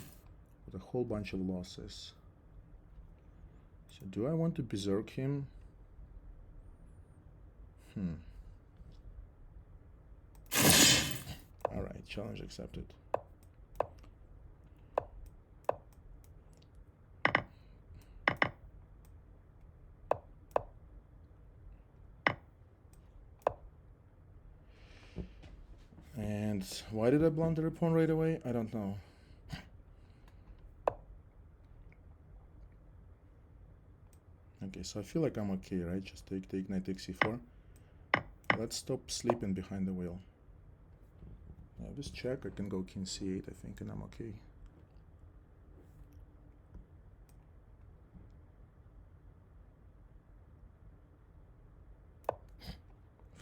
with a whole bunch of losses. So do I want to berserk him? Alright, challenge accepted. And why did I blunder a pawn right away? I don't know. Okay, so I feel like I'm okay, right? Just take knight takes c4. Let's stop sleeping behind the wheel. Yeah, this check, I can go king c8, I think, and I'm okay.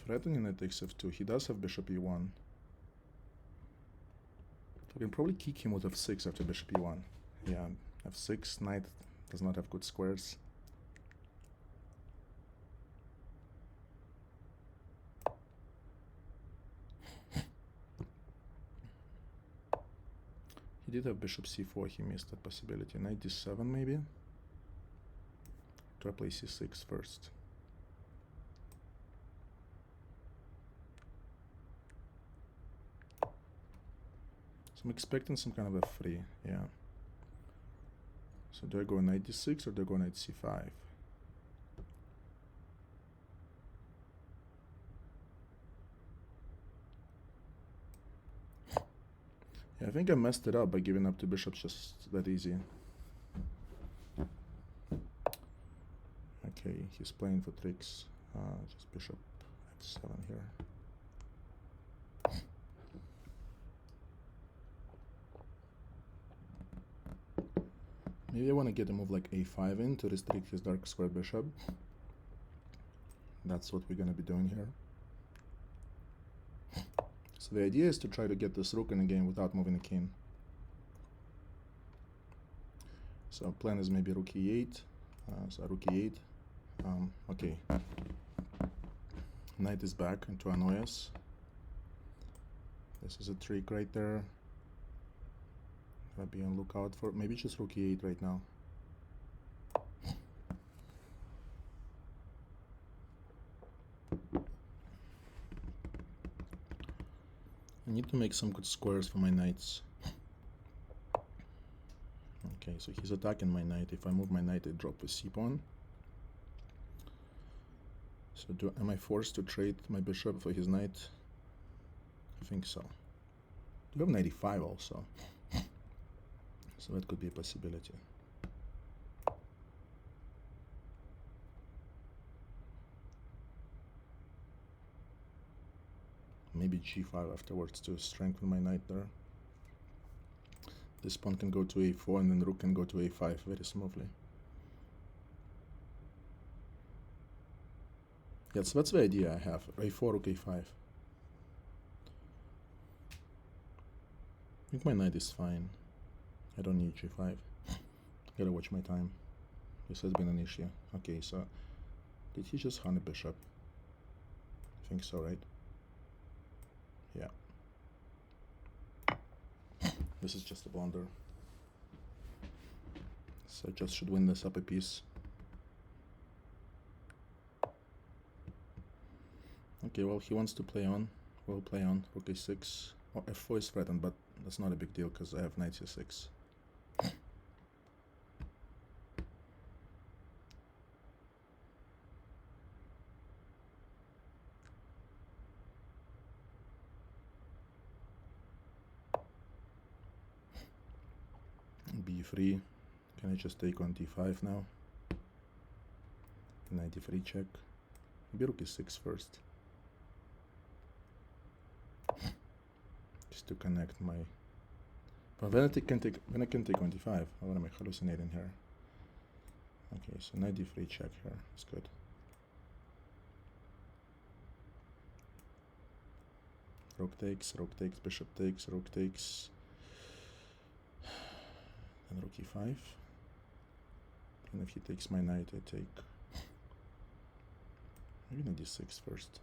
Threatening knight takes f2. He does have bishop e1. I can probably kick him with f6 after bishop e1. Yeah, f6, knight does not have good squares. He did have bishop c4, he missed that possibility. Knight d7 maybe? Do I play c6 first? So I'm expecting some kind of f3, yeah. So do I go knight d6 or do I go knight c5? Yeah, I think I messed it up by giving up to bishops just that easy. Okay, he's playing for tricks. Just bishop f7 here. Maybe I want to get a move like a5 in to restrict his dark square bishop. That's what we're going to be doing here. So the idea is to try to get this rook in the game without moving the king. So plan is maybe rook e8. So rook e8. Okay. Knight is back into annoy us. This is a trick right there. I'll be on lookout for maybe just rook e8 right now. I need to make some good squares for my knights. Okay, so he's attacking my knight. If I move my knight, I drop the c pawn. So am I forced to trade my bishop for his knight? I think so. Do have knight e5 also. So that could be a possibility. Maybe g5 afterwards to strengthen my knight there. This pawn can go to a4 and then rook can go to a5 very smoothly. Yeah, so that's the idea I have. a4, rook a5. I think my knight is fine. I don't need g5. Gotta watch my time. This has been an issue. Okay, so did he just hunt a bishop? I think so, right? Yeah. This is just a blunder. So I just should win this up a piece. Okay, well, he wants to play on. We'll play on. Rook a6. Oh, f4 is threatened, but that's not a big deal because I have knight c6. b3. Can I just take on d5 now? Knight d3 check. Maybe rook e6 first. Just to connect my... But when I can take on d5, what am I hallucinating here? Okay, so knight d3 check here. It's good. Rook takes, bishop takes, rook takes, and rook e5. And if he takes my knight, I take maybe knight d6 first.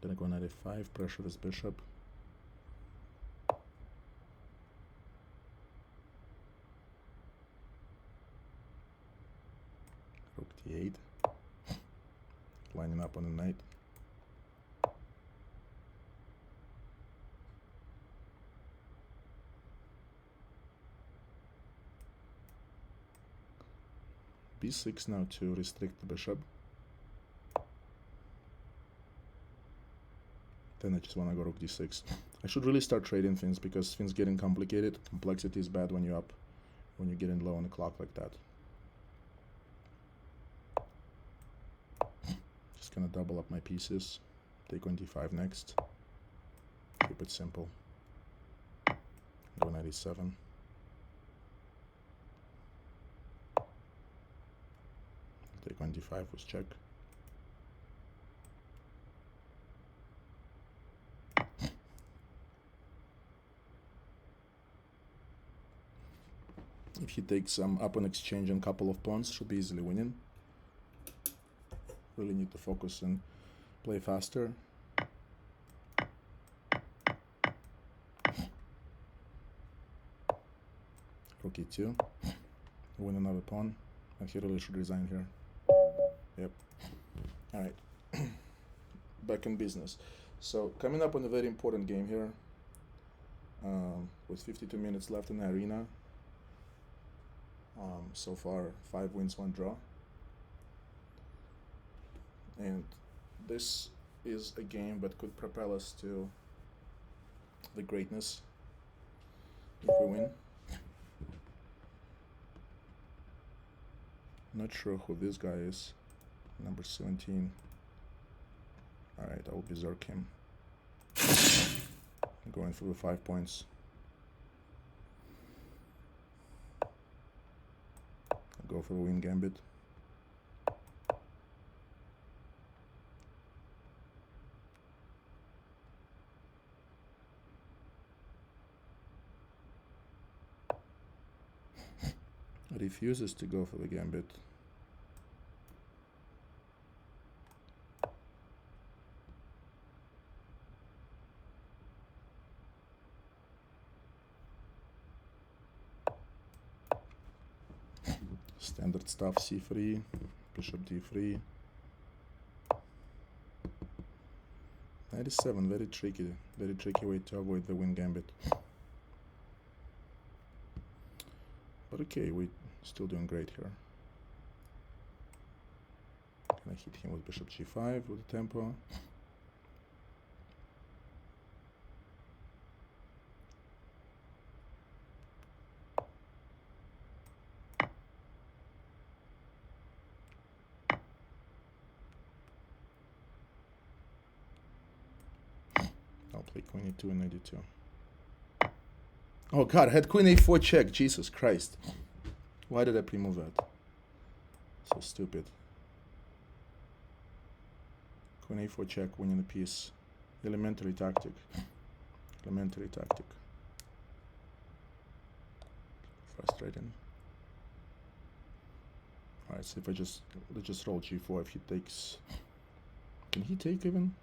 Gonna go knight a5, pressure this bishop. Rook d8, lining up on the knight. b6 now to restrict the bishop. Then I just want to go rook d6. I should really start trading things because things getting complicated. Complexity is bad when you're getting low on the clock like that. Just gonna double up my pieces. Take on d5 next. Keep it simple. Go knight e7. Take on d5 was check. If he takes up on exchange and couple of pawns, should be easily winning. Really need to focus and play faster. Rook e2. Win another pawn. And he really should resign here. Yep. Alright. Back in business. So coming up on a very important game here. With 52 minutes left in the arena. So far 5 wins, 1 draw. And this is a game that could propel us to the greatness if we win. Not sure who this guy is. Number 17. Alright, I will berserk him. I'm going for the 5 points. I'll go for the win gambit. Refuses to go for the gambit. Standard stuff, c3, bishop d3. Knight e7, very tricky way to avoid the win gambit. But okay, we're still doing great here. Can I hit him with bishop g5 with the tempo? I'll play queen e2 and knight e2. Oh god, I had queen a4 check. Jesus Christ. Why did I pre-move that? So stupid. Queen a4 check, winning the piece. Elementary tactic. Elementary tactic. Frustrating. Alright, so if let's just roll g4 if he takes. Can he take even?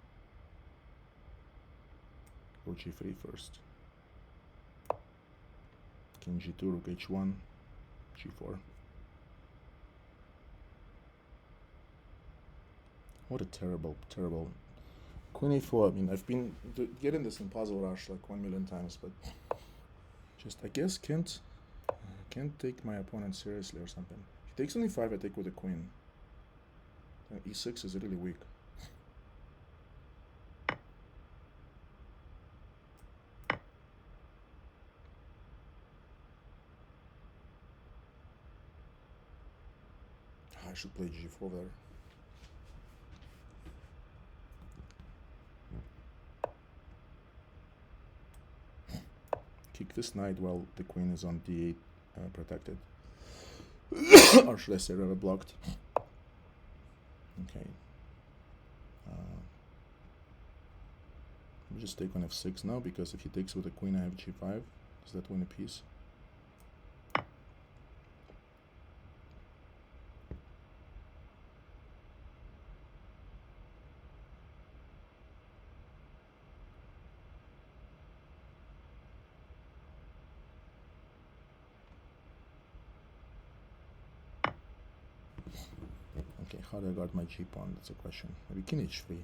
Go g3 first. King g2, rook h1, g4. What a terrible queen a4. I mean, I've been getting this in Puzzle Rush like 1,000,000 times, but just I guess can't take my opponent seriously or something. If he takes on e5, I take with the queen. E6 is really weak. should play g4 there. Kick this knight while the queen is on d8 protected. Or should I say rather blocked. Okay. Let me just take on f6 now, because if he takes with the queen I have g5. Does that win a piece? Okay, how do I guard my g-pawn? That's a question. Maybe king h3.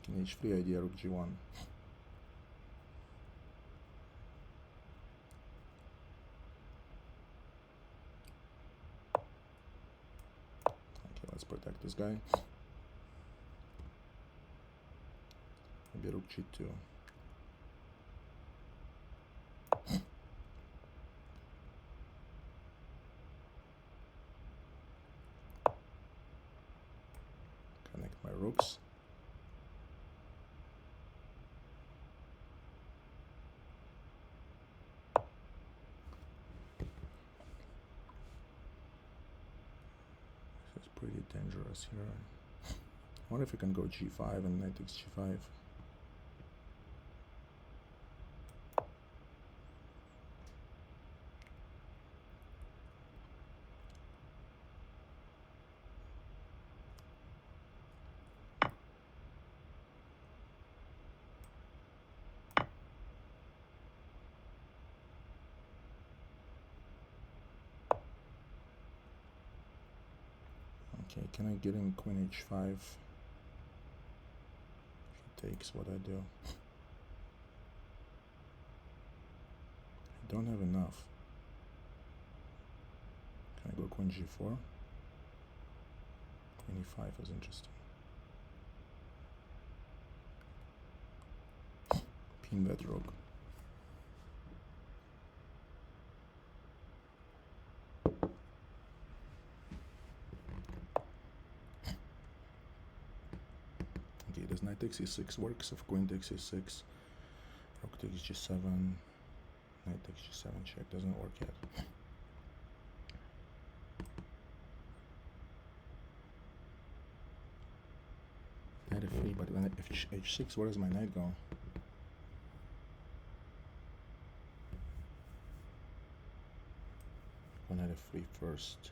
King h3, idea rook g1. Okay, let's protect this guy. Maybe rook g2. Connect my rooks. This is pretty dangerous here. I wonder if I can go g5 and knight takes g5. Okay, can I get in queen h5? If he takes, what I do? I don't have enough. Can I go queen g4? Queen e5 is interesting. Pin that rook. Okay, does knight takes e6 works? If queen takes e6, rook takes g7, knight takes g7 check, doesn't work yet. Knight f3, but when h6, where does my knight go? Knight f3 first.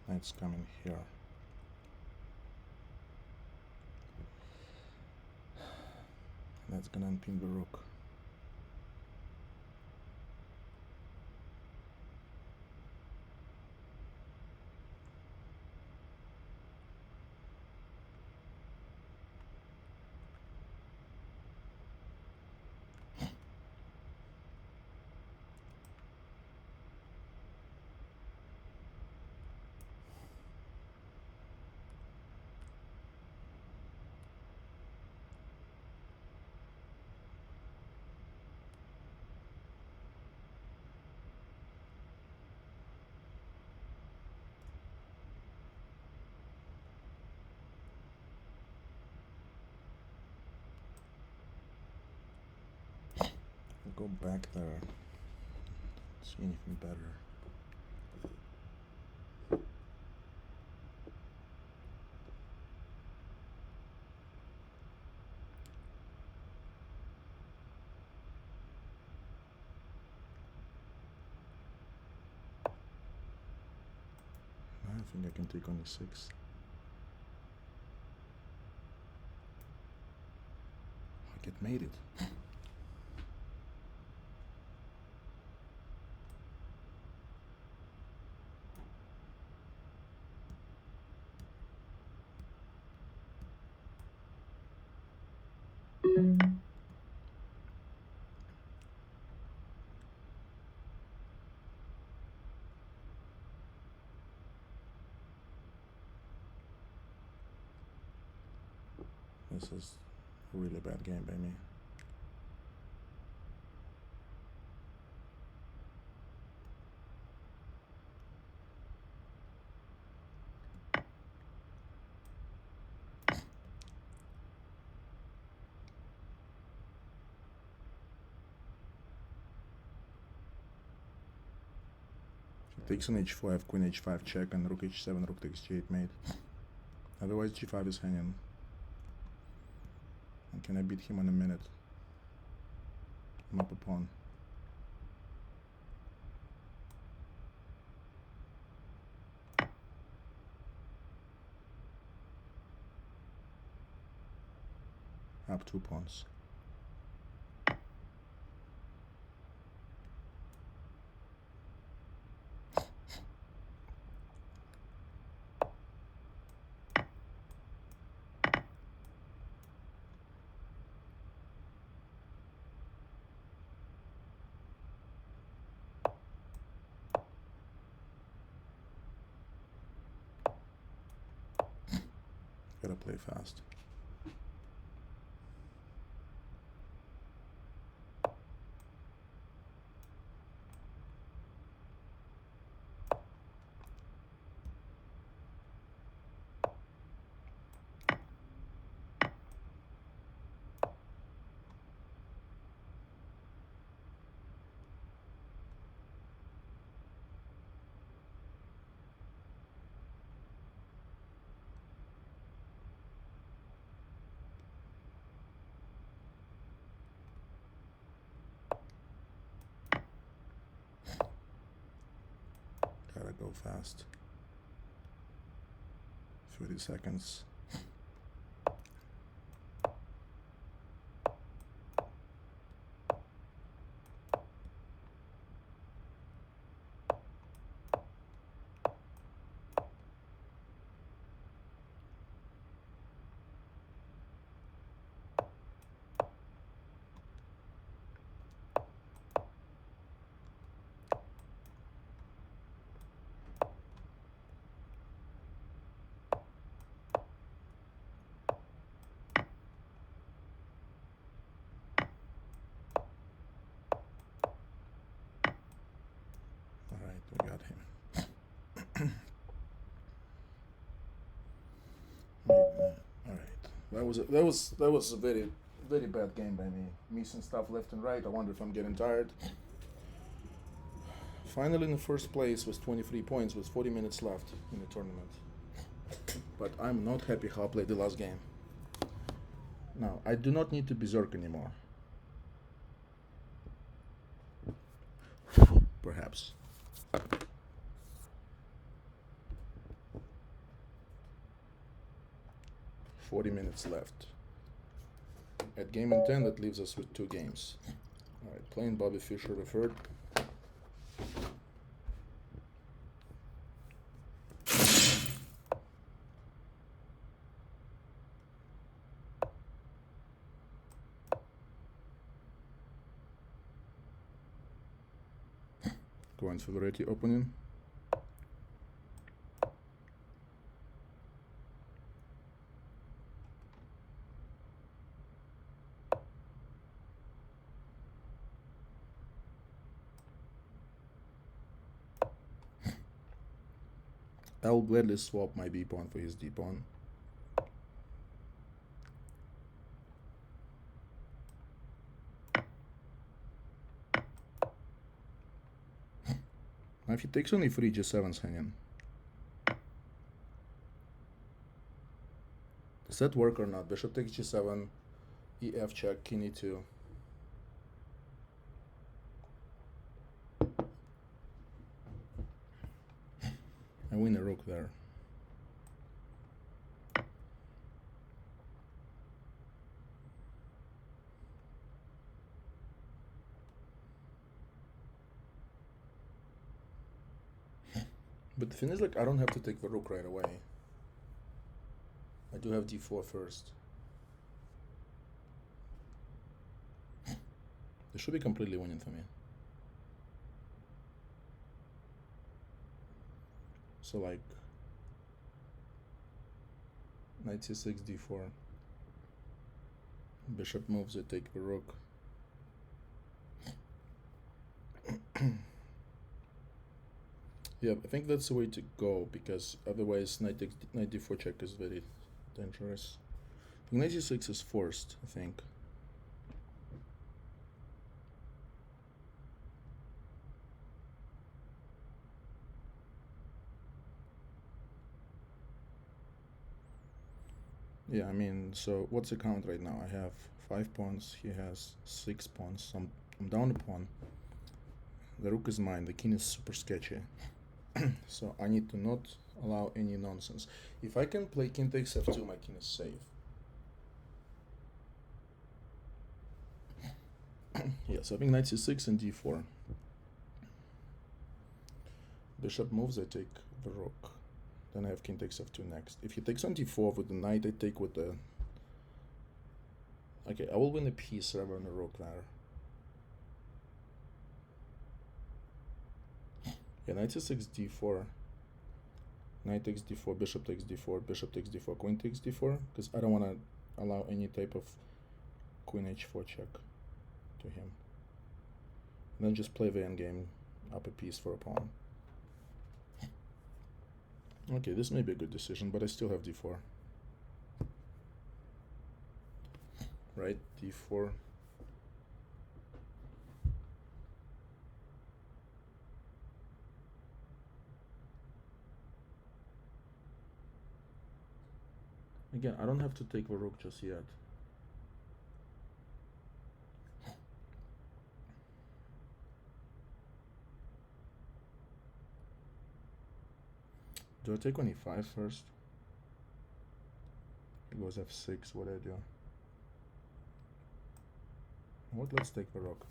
Knight's coming here. That's gonna unpin the rook. Go back there. See anything better. I think I can take on e6. I get made it. This is a really bad game by me. Takes on h5, queen h5 check, and rook h7, rook takes g8 mate. Otherwise g5 is hanging. And can I beat him in a minute? I'm up a pawn. Up 2 pawns. Gotta play fast. Gotta go fast. 30 seconds. We got him. All right. That was a very bad game by me. Missing stuff left and right. I wonder if I'm getting tired. Finally in the first place with 23 points with 40 minutes left in the tournament. But I'm not happy how I played the last game. Now, I do not need to berserk anymore. Perhaps. $40 minutes left. At game in 10, that leaves us with 2 games. Alright, playing Bobby Fischer the third. Going favorite opening. I'll gladly swap my b pawn for his d pawn. Now if he takes only 3 g7's hanging. Does that work or not? Bishop takes g7, ef check, king e2. I win a rook there. But the thing is, like, I don't have to take the rook right away. I do have d4 first. This should be completely winning for me. So like knight c6, d4. Bishop moves, I take the rook. Yeah, I think that's the way to go, because otherwise knight d4 check is very dangerous. Knight e6 is forced, I think. Yeah, I mean, so what's the count right now? I have 5 pawns, he has 6 pawns, I'm down a pawn. The rook is mine, the king is super sketchy. So I need to not allow any nonsense. If I can play king takes f2, my king is safe. Yeah, so I think knight c6 and d4. Bishop moves, I take the rook. Then I have king takes f2 next. If he takes on d4 with the knight, I take with the... Okay, I will win a piece rather than a rook there. Yeah, knight c6, d4. Knight takes d4, bishop takes d4, bishop takes d4, queen takes d4, because I don't want to allow any type of queen h4 check to him. And then just play the endgame, up a piece for a pawn. Okay, this may be a good decision, but I still have d4. Right, d4. Again, I don't have to take the rook just yet. Do I take on e5 first? He goes f6, what do I do? What? Let's take the rook.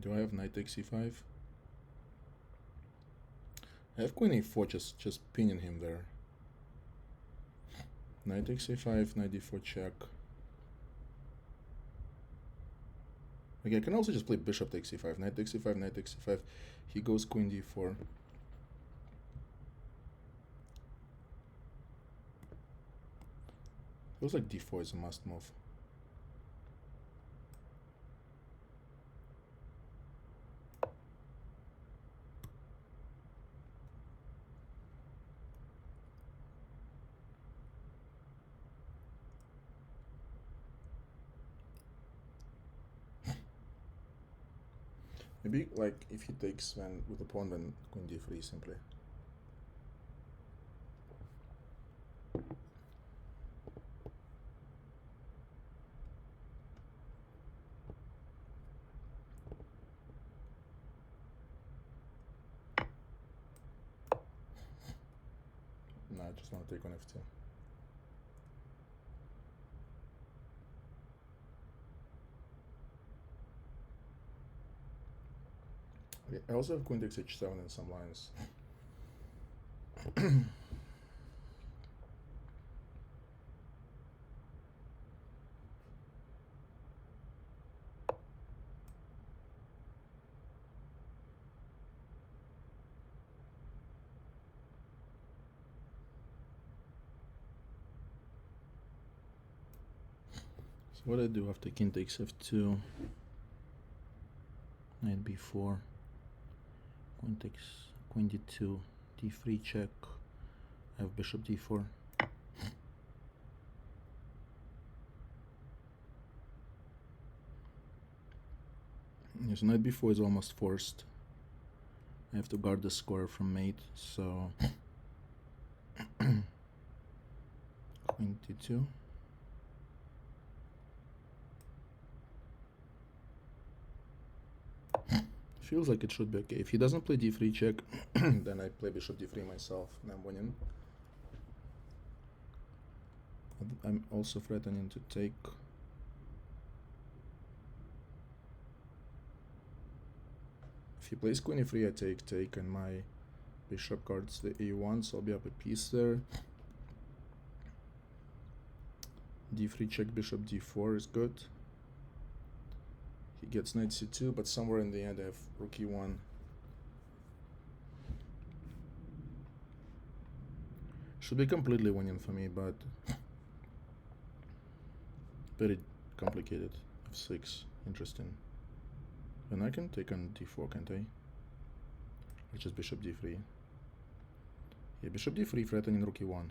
Do I have knight takes e5? I have queen a4, just pinning him there. Knight takes a5, knight d4 check. Okay, I can also just play bishop takes e5, knight takes e5, knight takes e5. He goes queen d4. Feels like d4 is a must move. Maybe like if he takes then with the pawn, then queen d3 simply. No, I just want to take on f2. Okay, I also have queen takes h7 in some lines. So what I do after king takes f2, knight b4, queen takes queen d2, d3 check. I have bishop d4. Yes, knight b4 is almost forced. I have to guard the square from mate, so queen d2. Feels like it should be okay. If he doesn't play d3 check, then I play bishop d3 myself, and I'm winning. I'm also threatening to take. If he plays queen e3, I take, and my bishop guards the a1, so I'll be up a piece there. d3 check, bishop d4 is good. He gets knight c2, but somewhere in the end I have rook e1. Should be completely winning for me, but very complicated. f6, interesting. And I can take on d4, can't I? Or just bishop d3. Yeah, bishop d3 threatening rook e1.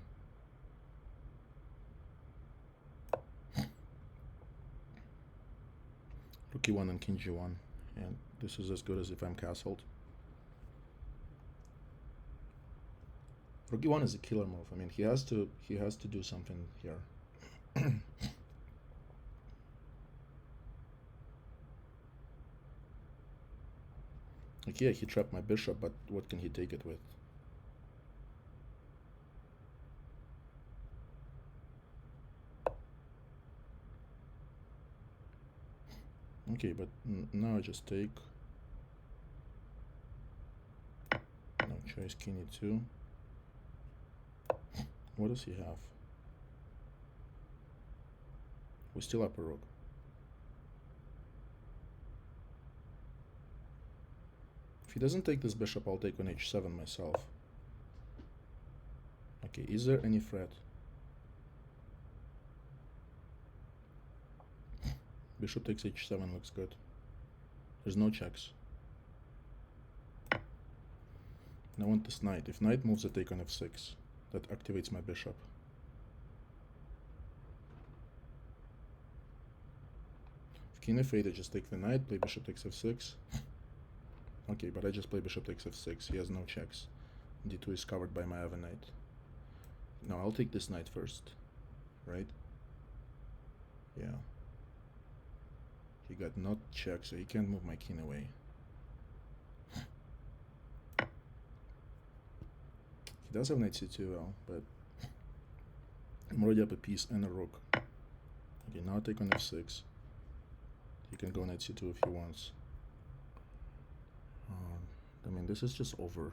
Rook e1 and king g1. And this is as good as if I'm castled. Rook e1 is a killer move. I mean, he has to do something here. Like, yeah, he trapped my bishop, but what can he take it with? Okay, but now I just take. No choice, king e2. What does he have? We still have a rook. If he doesn't take this bishop, I'll take on h7 myself. Okay, is there any threat? Bishop takes h7 looks good. There's no checks. And I want this knight. If knight moves, I take on f6. That activates my bishop. If king f8, I just take the knight, play bishop takes f6. Okay, but I just play bishop takes f6. He has no checks. d2 is covered by my other knight. Now I'll take this knight first, right? Yeah. He got not checked, so he can't move my king away. He does have knight c2 though, but I'm already up a piece and a rook. Okay, now I take on f6. He can go knight c2 if he wants. I mean, this is just over.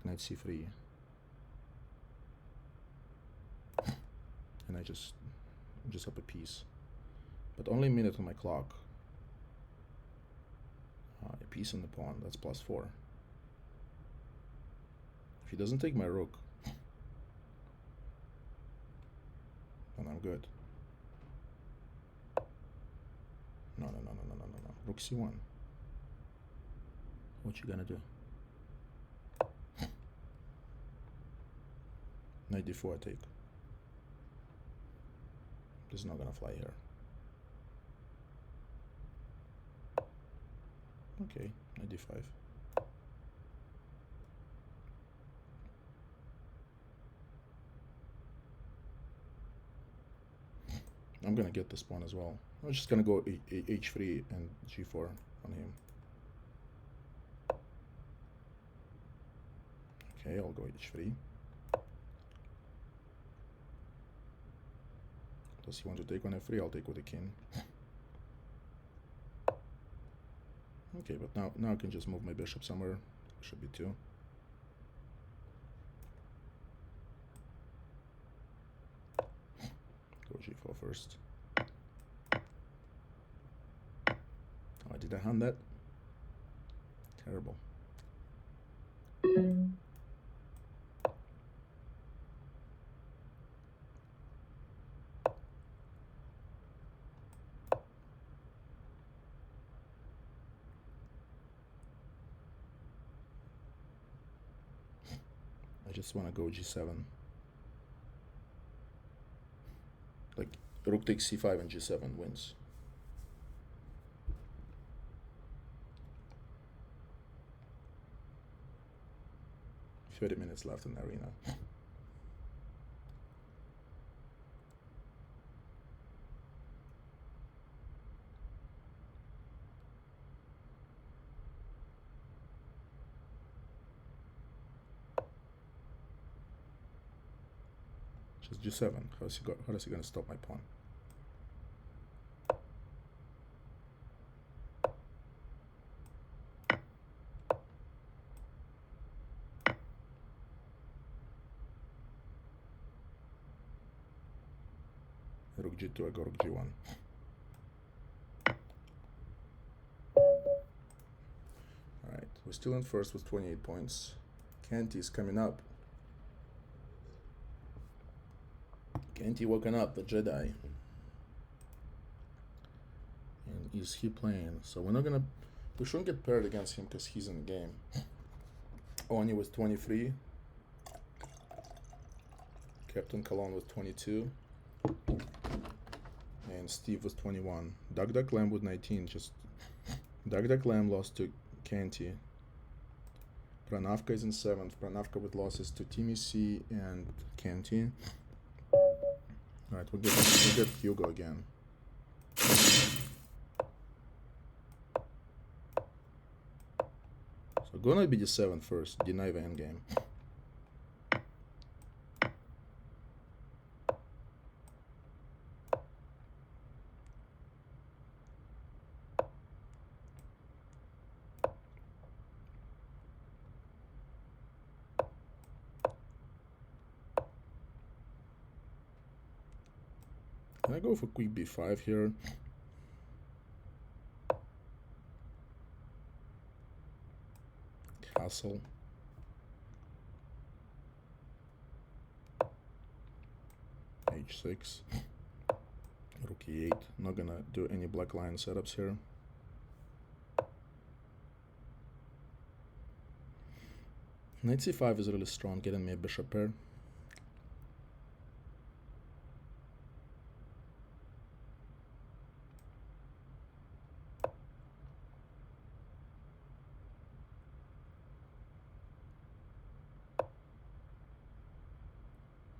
Knight c3. And I just up a piece. But only a minute on my clock. A piece on the pawn, that's +4. If he doesn't take my rook, then I'm good. No. Rook c1. What you gonna do? Knight d4 I take. This is not gonna fly here. Okay, knight d5. I'm gonna get this pawn as well. I'm just gonna go h3 and g4 on him. Okay, I'll go h3. Does he want to take on f3? I'll take with the king. Okay, but now I can just move my bishop somewhere. Bishop b2. Go g4 first. Oh, did I hand that? Terrible. I just want to go g7. Like, rook takes c5 and g7 wins. "30 minutes left in the arena." Just g7. How is he going to stop my pawn? Rook g2, I go rook g1. We're still in first with 28 points. Canty is coming up. Canty woken up, the Jedi. And is he playing? So we're not gonna... We shouldn't get paired against him because he's in the game. Oni with 23. Captain Cologne with 22. And Steve was 21. Duck Lamb with 19. Just Duck Lamb lost to Canty. Pranavka is in 7th. Pranavka with losses to Timmy C and Canty. Alright, we'll get Hugo again. So gonna be the 7th first. Deny the endgame. Can I go for quick b5 here? Castle. h6. Rook e8. Not gonna do any black line setups here. Knight c5 is really strong, getting me a bishop pair.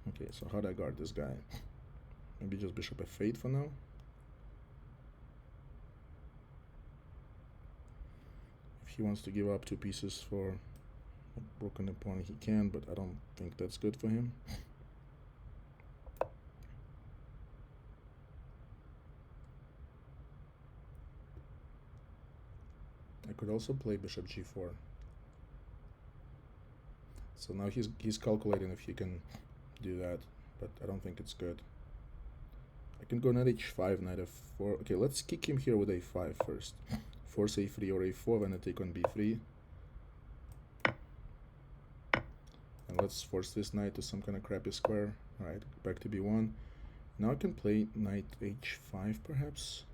Okay, so how do I guard this guy? Maybe just bishop f8 for now. If he wants to give up 2 pieces for a broken opponent, he can, but I don't think that's good for him. I could also play bishop g4. So now he's calculating if he can do that, but I don't think it's good. I can go knight h5, knight f4. Okay, let's kick him here with a5 first. Force a3 or a4, then I take on b3. And let's force this knight to some kind of crappy square. Alright, back to b1. Now I can play knight h5 perhaps.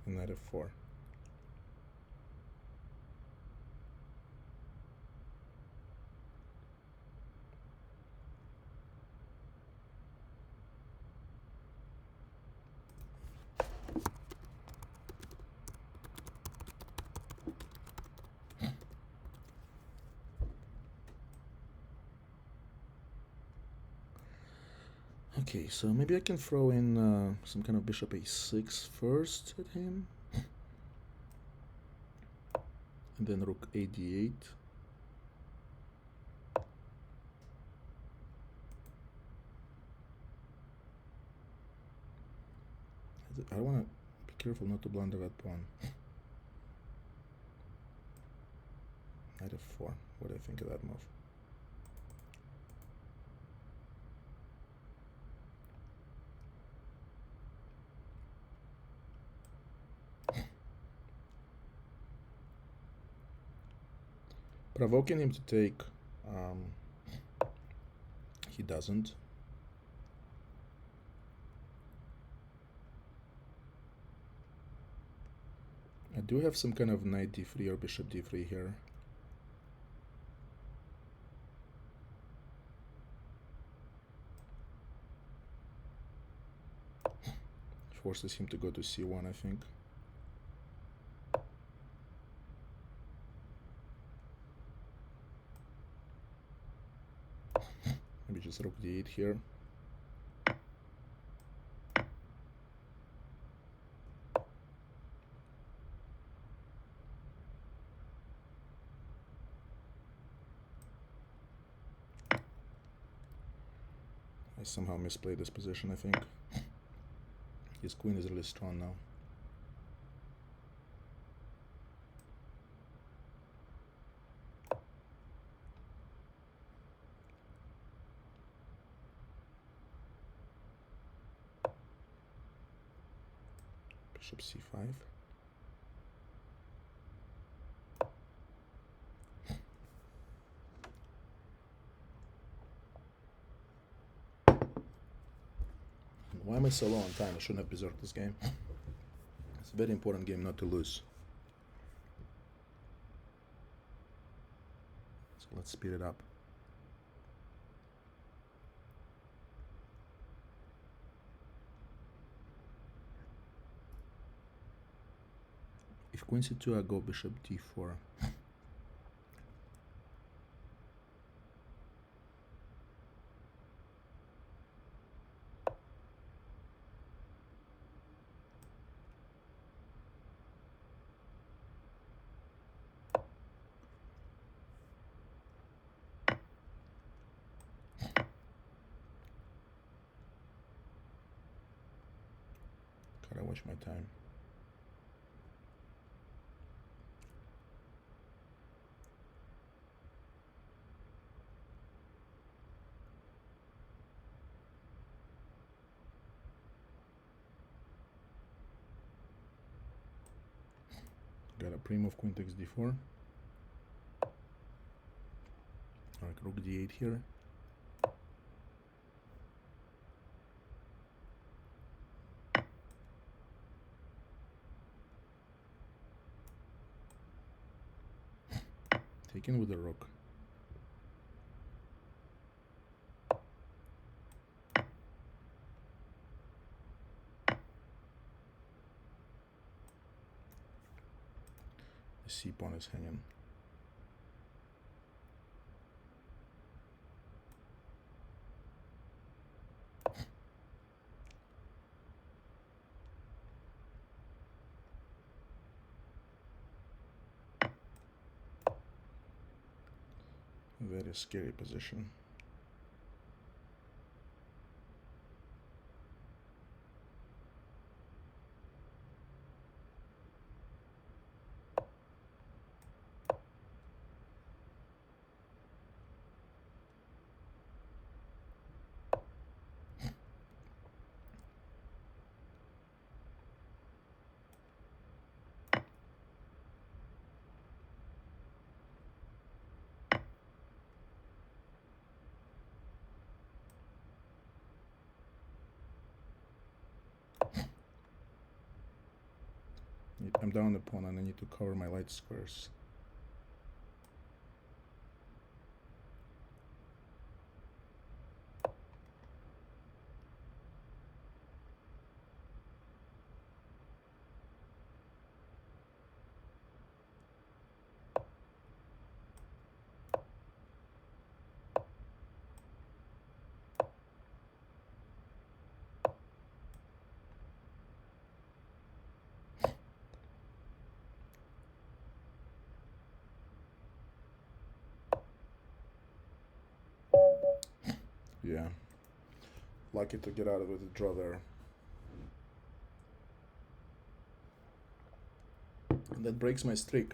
And knight f4. Okay, so maybe I can throw in some kind of bishop a6 first at him. And then rook a d8. I want to be careful not to blunder that pawn. Knight f4. What do I think of that move? Provoking him to take, he doesn't. I do have some kind of knight d3 or bishop d3 here. Forces him to go to c1, I think. Maybe just rook d8 here. I somehow misplayed this position, I think. His queen is really strong now. Bishop c5. Why am I so low on time? I shouldn't have berserked this game. It's a very important game not to lose. So let's speed it up. If queen c2, I go bishop d4. Gotta watch my time. Got a pre-move queen takes d4. Like rook d8 here. Taken with the rook. The c pawn is hanging. Very scary position. I'm down the pawn and I need to cover my light squares. Yeah, lucky to get out of it with a draw there. And that breaks my streak.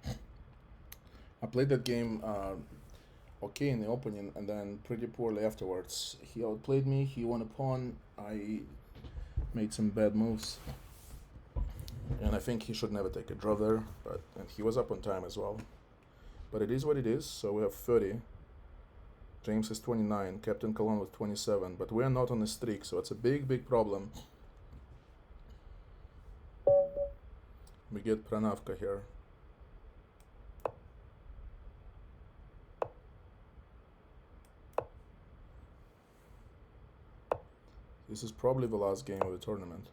I played that game okay in the opening and then pretty poorly afterwards. He outplayed me, he won a pawn, I made some bad moves. And I think he should never take a draw there, and he was up on time as well. But it is what it is, so we have 30. James is 29, Captain Cologne with 27, but we're not on a streak, so it's a big, big problem. We get Pranavka here. This is probably the last game of the tournament.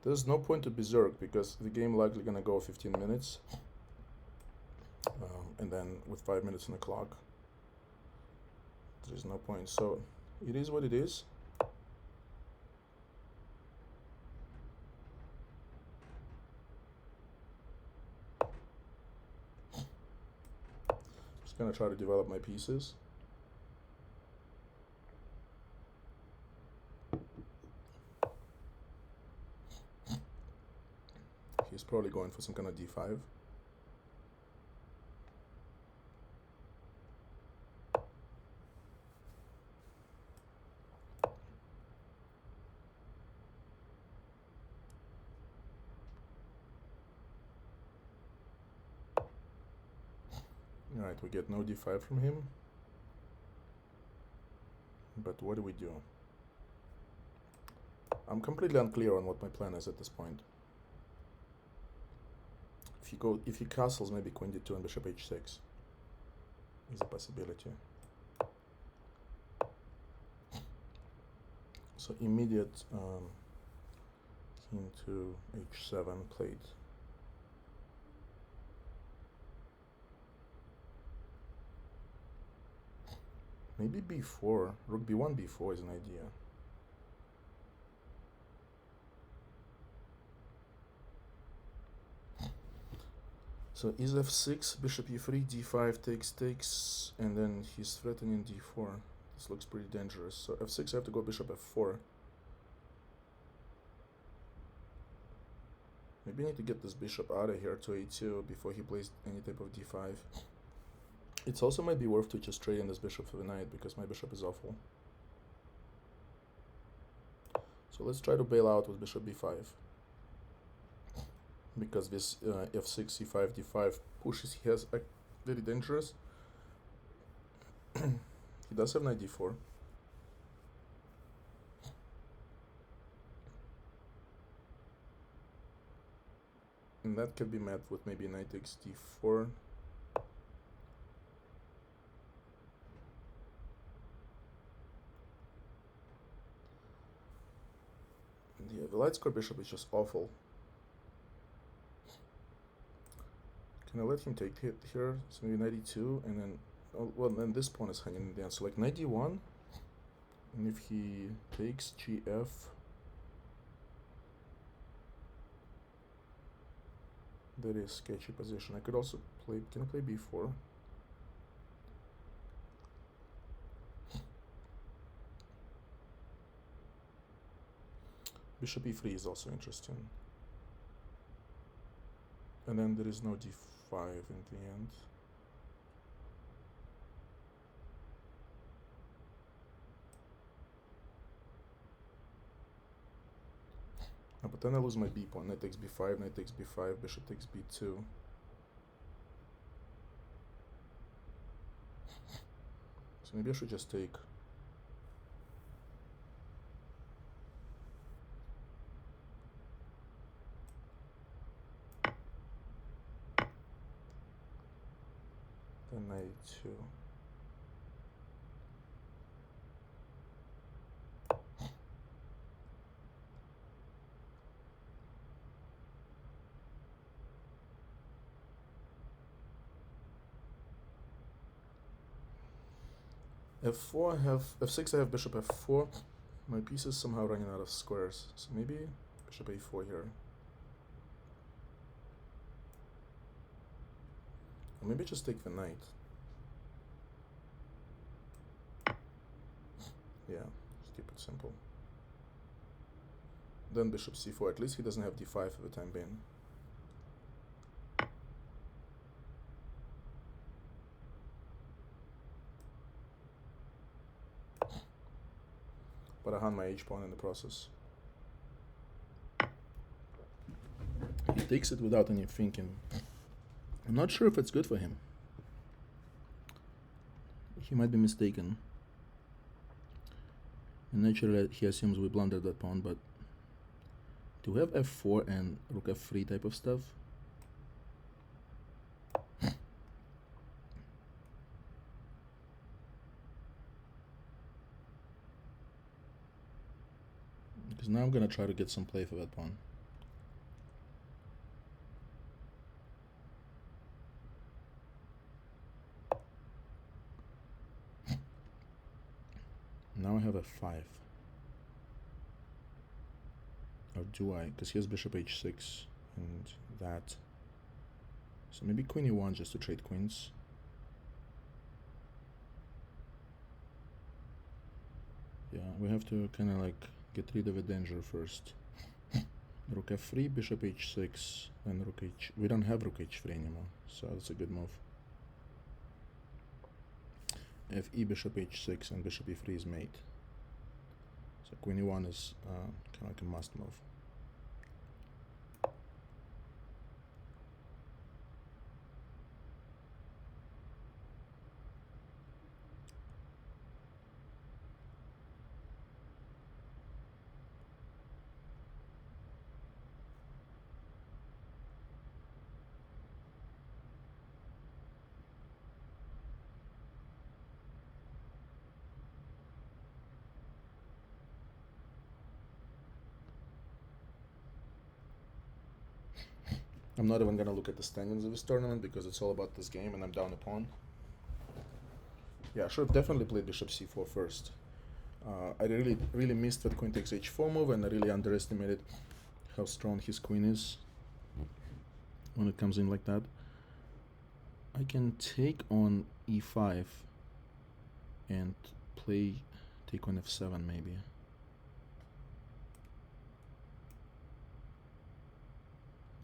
There's no point to berserk because the game likely gonna go 15 minutes. And then with 5 minutes on the clock, there's no point. So it is what it is. Just gonna try to develop my pieces. He's probably going for some kind of d5. Alright, we get no d5 from him. But what do we do? I'm completely unclear on what my plan is at this point. If he castles, maybe queen d2 and bishop h6 is a possibility. So immediate king to h7 played. Maybe b4, rook b1, b4 is an idea. So is f6, bishop e3, d5 takes, and then he's threatening d4. This looks pretty dangerous. So f6, I have to go bishop f4. Maybe I need to get this bishop out of here to a2 before he plays any type of d5. It's also might be worth to just trade in this bishop for the knight because my bishop is awful. So let's try to bail out with bishop b5. Because this f6, c5, d5 pushes he has very dangerous. He does have knight d4. And that can be met with maybe knight takes d4. Yeah, the light square bishop is just awful. Can I let him take hit here? So maybe knight e2, and then, oh, well, then this pawn is hanging down. So like knight d1, and if he takes gf, that is sketchy position. I could also play. Can I play b4? Bishop e3 is also interesting. And then there is no d5 in the end. Oh, but then I lose my b pawn. Knight takes b5, knight takes b5, bishop takes b2. So maybe I should just take. Then knight 2. f4 I have f6 I have bishop f4. My piece is somehow running out of squares. So maybe bishop a4 here. Or maybe just take the knight. Yeah, just keep it simple. Then bishop c4. At least he doesn't have d5 for the time being. But I hand my h-pawn in the process. He takes it without any thinking. I'm not sure if it's good for him. He might be mistaken. And naturally he assumes we blundered that pawn, but do we have f4 and rook f3 type of stuff? Because now I'm gonna try to get some play for that pawn. Now I have f5. Or do I? Because he has bishop h6 and that. So maybe queen e1 just to trade queens. Yeah, we have to kind of like get rid of a danger first. Rook f3, bishop h6, then rook h. We don't have rook h3 anymore, so that's a good move. Fe, bishop h6, and bishop e3 is mate. So queen e1 is kind of like a must move. I'm not even gonna look at the standings of this tournament because it's all about this game and I'm down a pawn. Yeah, I should have definitely played bishop c4 first. I really missed that queen takes h4 move, and I really underestimated how strong his queen is when it comes in like that. I can take on e5 and take on f7 maybe.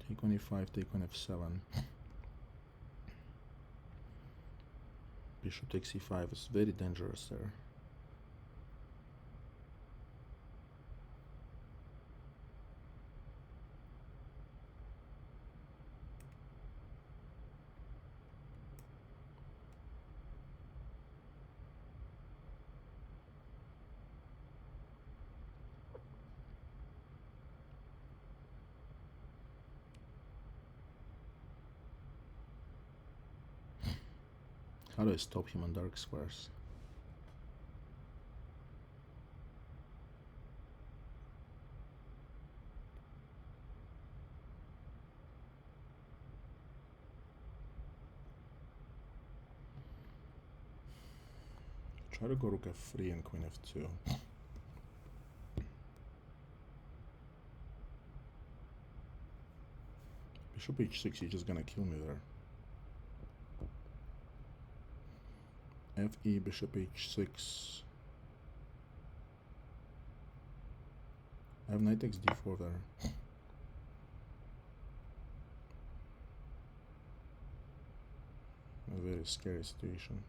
Take on e5, take on f7. Bishop takes e5 is very dangerous there. How do I stop him on dark squares? Try to go rook f3 and queen f2. Bishop h6, he's just gonna kill me there. Fe, bishop h6. I have knight takes d4 there. A very scary situation.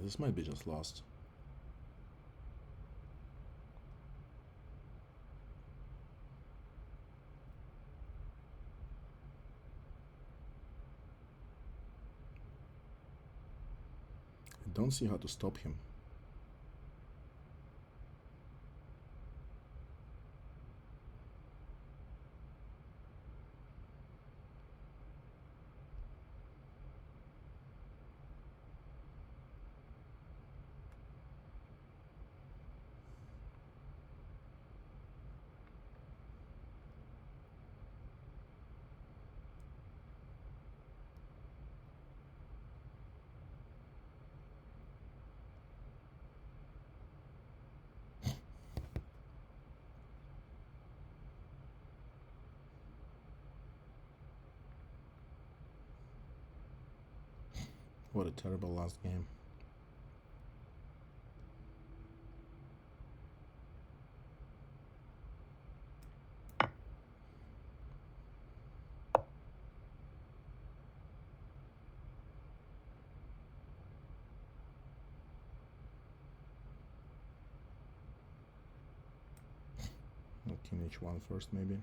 This might be just lost. I don't see how to stop him. What a terrible last game. King h1 first maybe.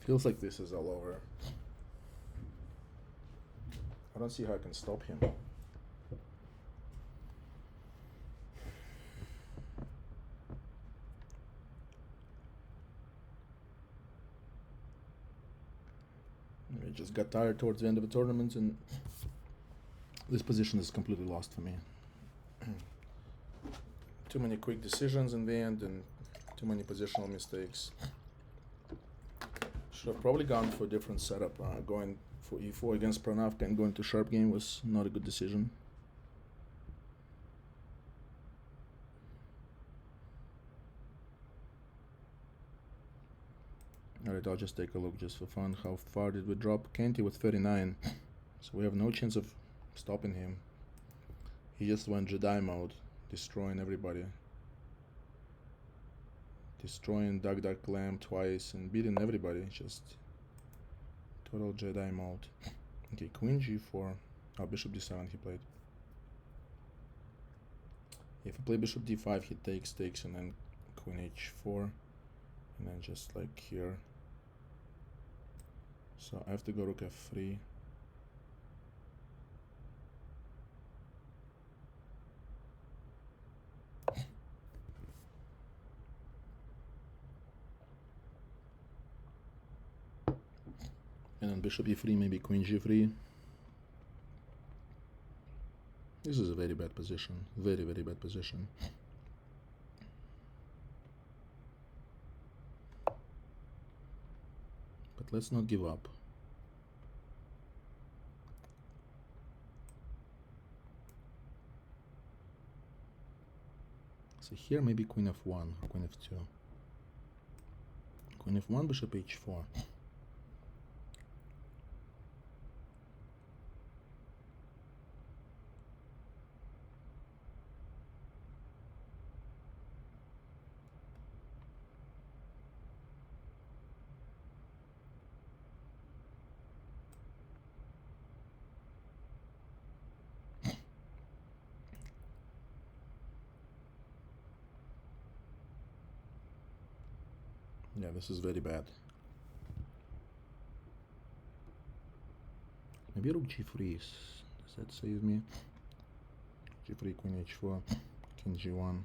Feels like this is all over. I don't see how I can stop him. I just got tired towards the end of the tournament, and this position is completely lost for me. Too many quick decisions in the end, and too many positional mistakes. Should have probably gone for a different setup. Going for e4 against Pranavka and going to sharp game was not a good decision. Alright, I'll just take a look just for fun. How far did we drop? Kenty with 39. So we have no chance of stopping him. He just went Jedi mode. destroying everybody. Destroying Duck Lamb twice and beating everybody. Just total Jedi mode. Okay, Queen G4. Oh, Bishop D7 he played. If I play Bishop D5, he takes, and then Queen H4. And then just like here. So I have to go Rook F3. And then Bishop E3, maybe Queen G3. This is a very bad position. Very, very bad position. But let's not give up. So here maybe Queen F1 or Queen F2. Queen F1, Bishop H4. Yeah, this is very bad. Maybe Rook G3 is, does that save me? G3, Queen H4, King G1.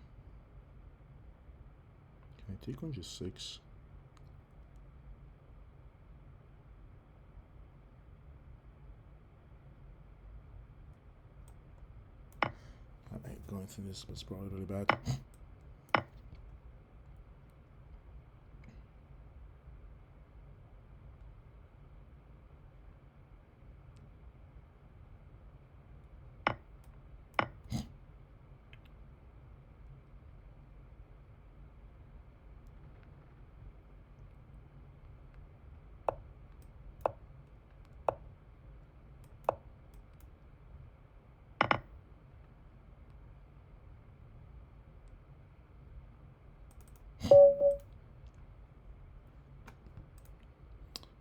Can I take on G6? Alright, going through this was probably really bad.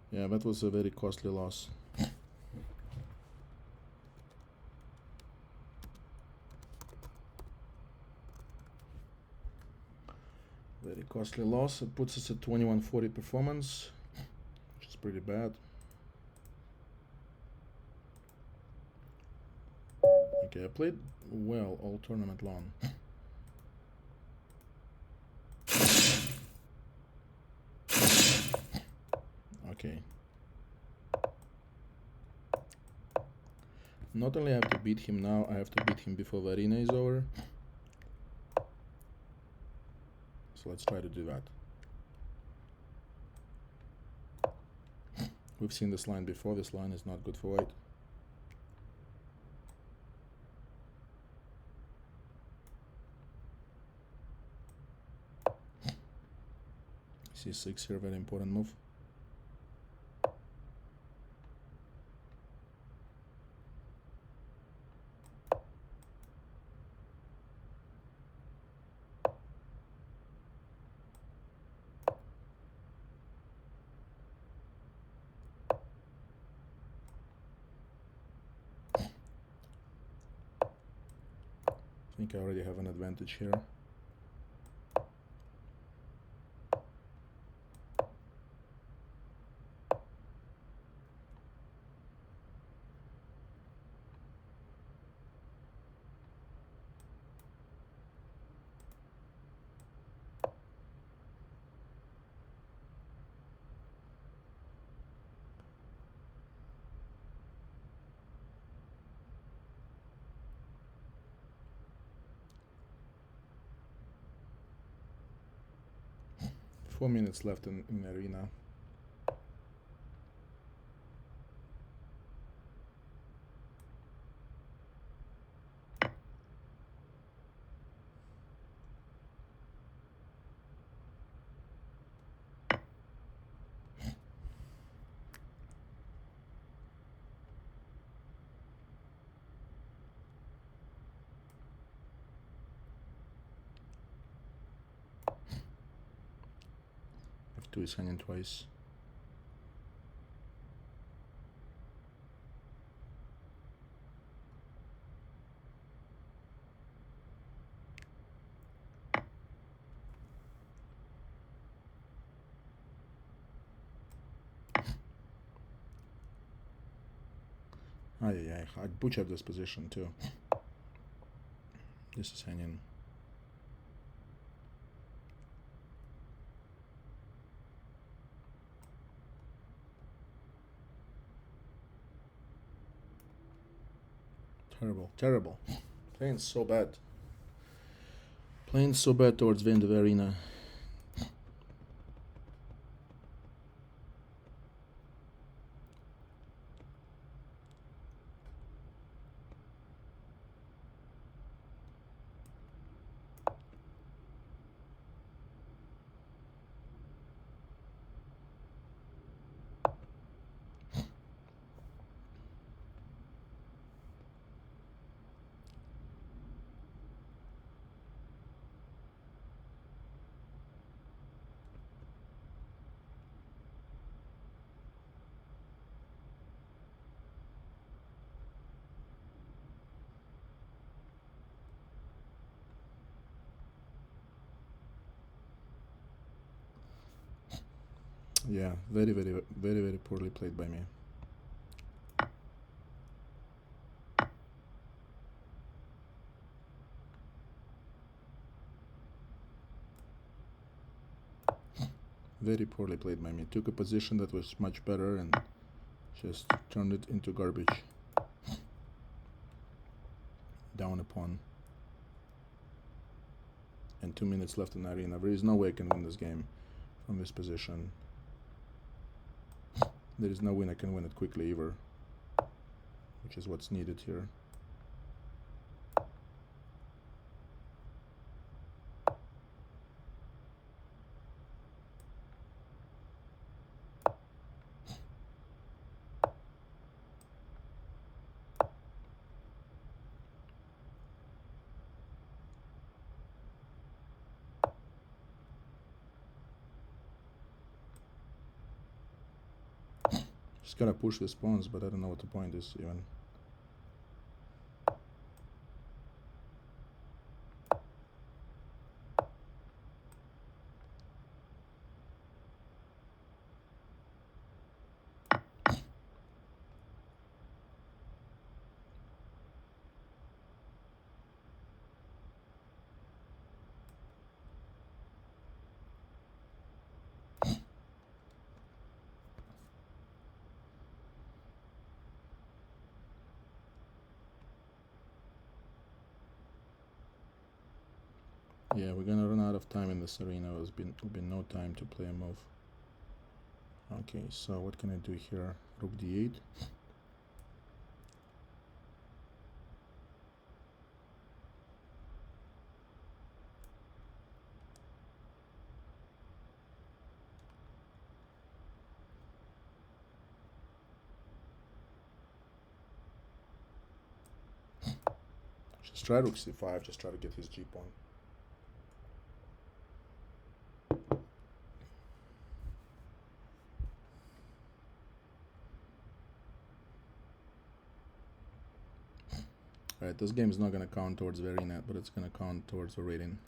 Yeah, that was a very costly loss. Very costly loss. It puts us at 2140 performance, which is pretty bad. Okay, I played well all tournament long. Okay. Not only I have to beat him now, I have to beat him before the arena is over. So let's try to do that. We've seen this line before. This line is not good for white. C6 here, very important move. I think I already have an advantage here. Four minutes left in the arena. to his hanging twice. I butchered this position too. This is hanging. Terrible, terrible. Playing so bad. Playing so bad towards the end of the arena. Yeah, very, very, very, very poorly played by me. Very poorly played by me. Took a position that was much better and just turned it into garbage. Down a pawn. And 2 minutes left in the arena. There is no way I can win this game from this position. There is no way I can win it quickly either, which is what's needed here. Just gotta push the pawns, but I don't know what the point is even. Yeah, we're gonna run out of time in this arena. There's been no time to play a move. Okay, so what can I do here? Rook d8. Just try rook c5, just try to get his g-pawn. Alright, this game is not going to count towards the arena, but it's going to count towards the rating.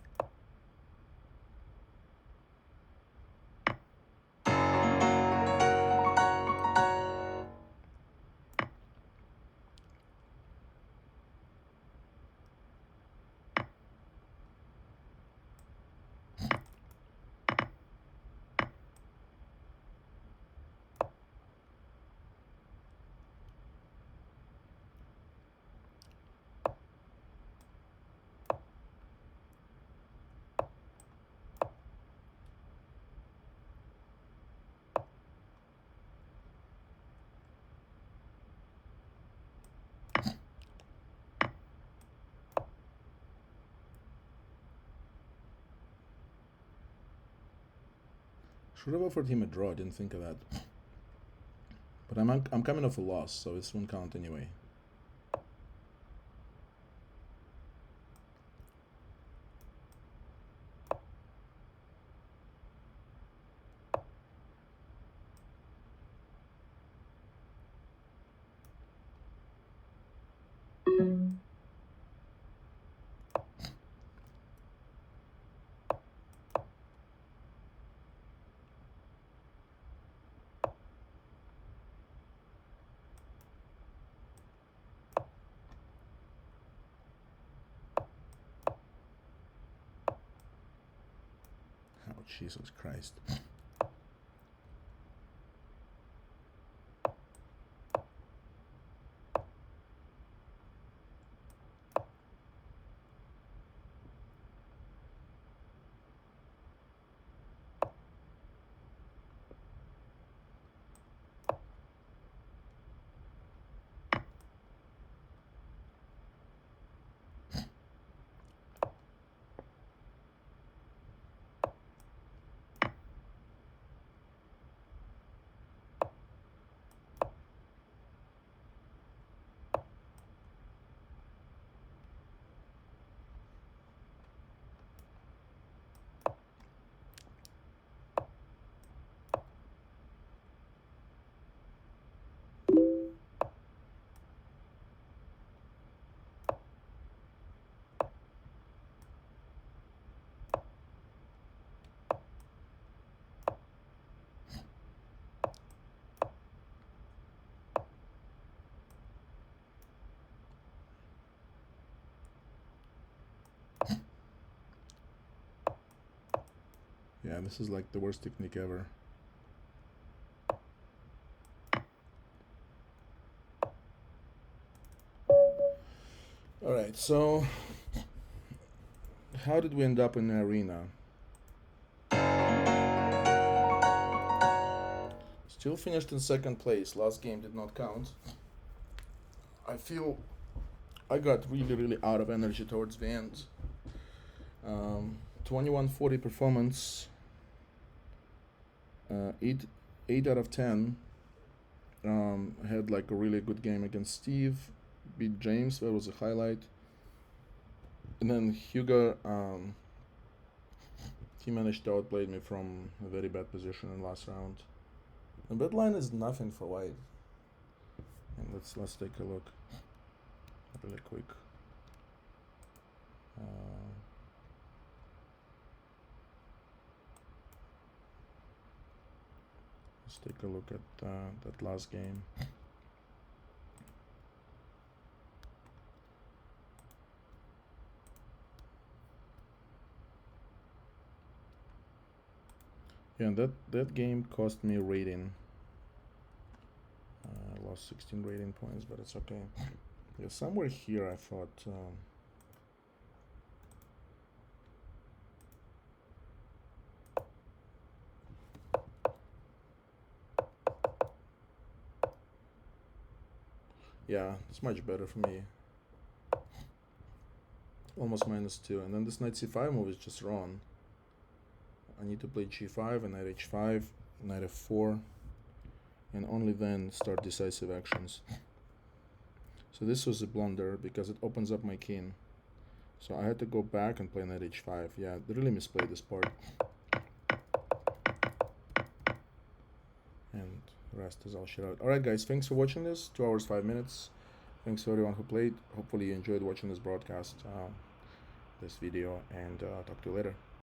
Should have offered him a draw, I didn't think of that. But I'm coming off a loss, so this won't count anyway. Oh, Jesus Christ. Yeah, this is like the worst technique ever. Alright, so how did we end up in the arena? Still finished in second place. Last game did not count. I feel I got really out of energy towards the end. 2140 performance. 8 out of 10. Had like a really good game against Steve. Beat James, that was a highlight. And then Hugo, he managed to outplay me from a very bad position in last round. The bad line is nothing for white. And let's take a look really quick. Let's take a look at that last game. Yeah, that game cost me rating. I lost 16 rating points, but it's okay. Yeah, somewhere here I thought. Yeah, it's much better for me. Almost -2, and then this knight c5 move is just wrong. I need to play g5 and knight h5, knight f4, and only then start decisive actions. So this was a blunder because it opens up my king. So I had to go back and play knight h5. Yeah, they really misplayed this part. And the rest is all shit out. Alright guys, thanks for watching this. 2 hours 5 minutes. Thanks to everyone who played. Hopefully you enjoyed watching this broadcast, this video, and talk to you later.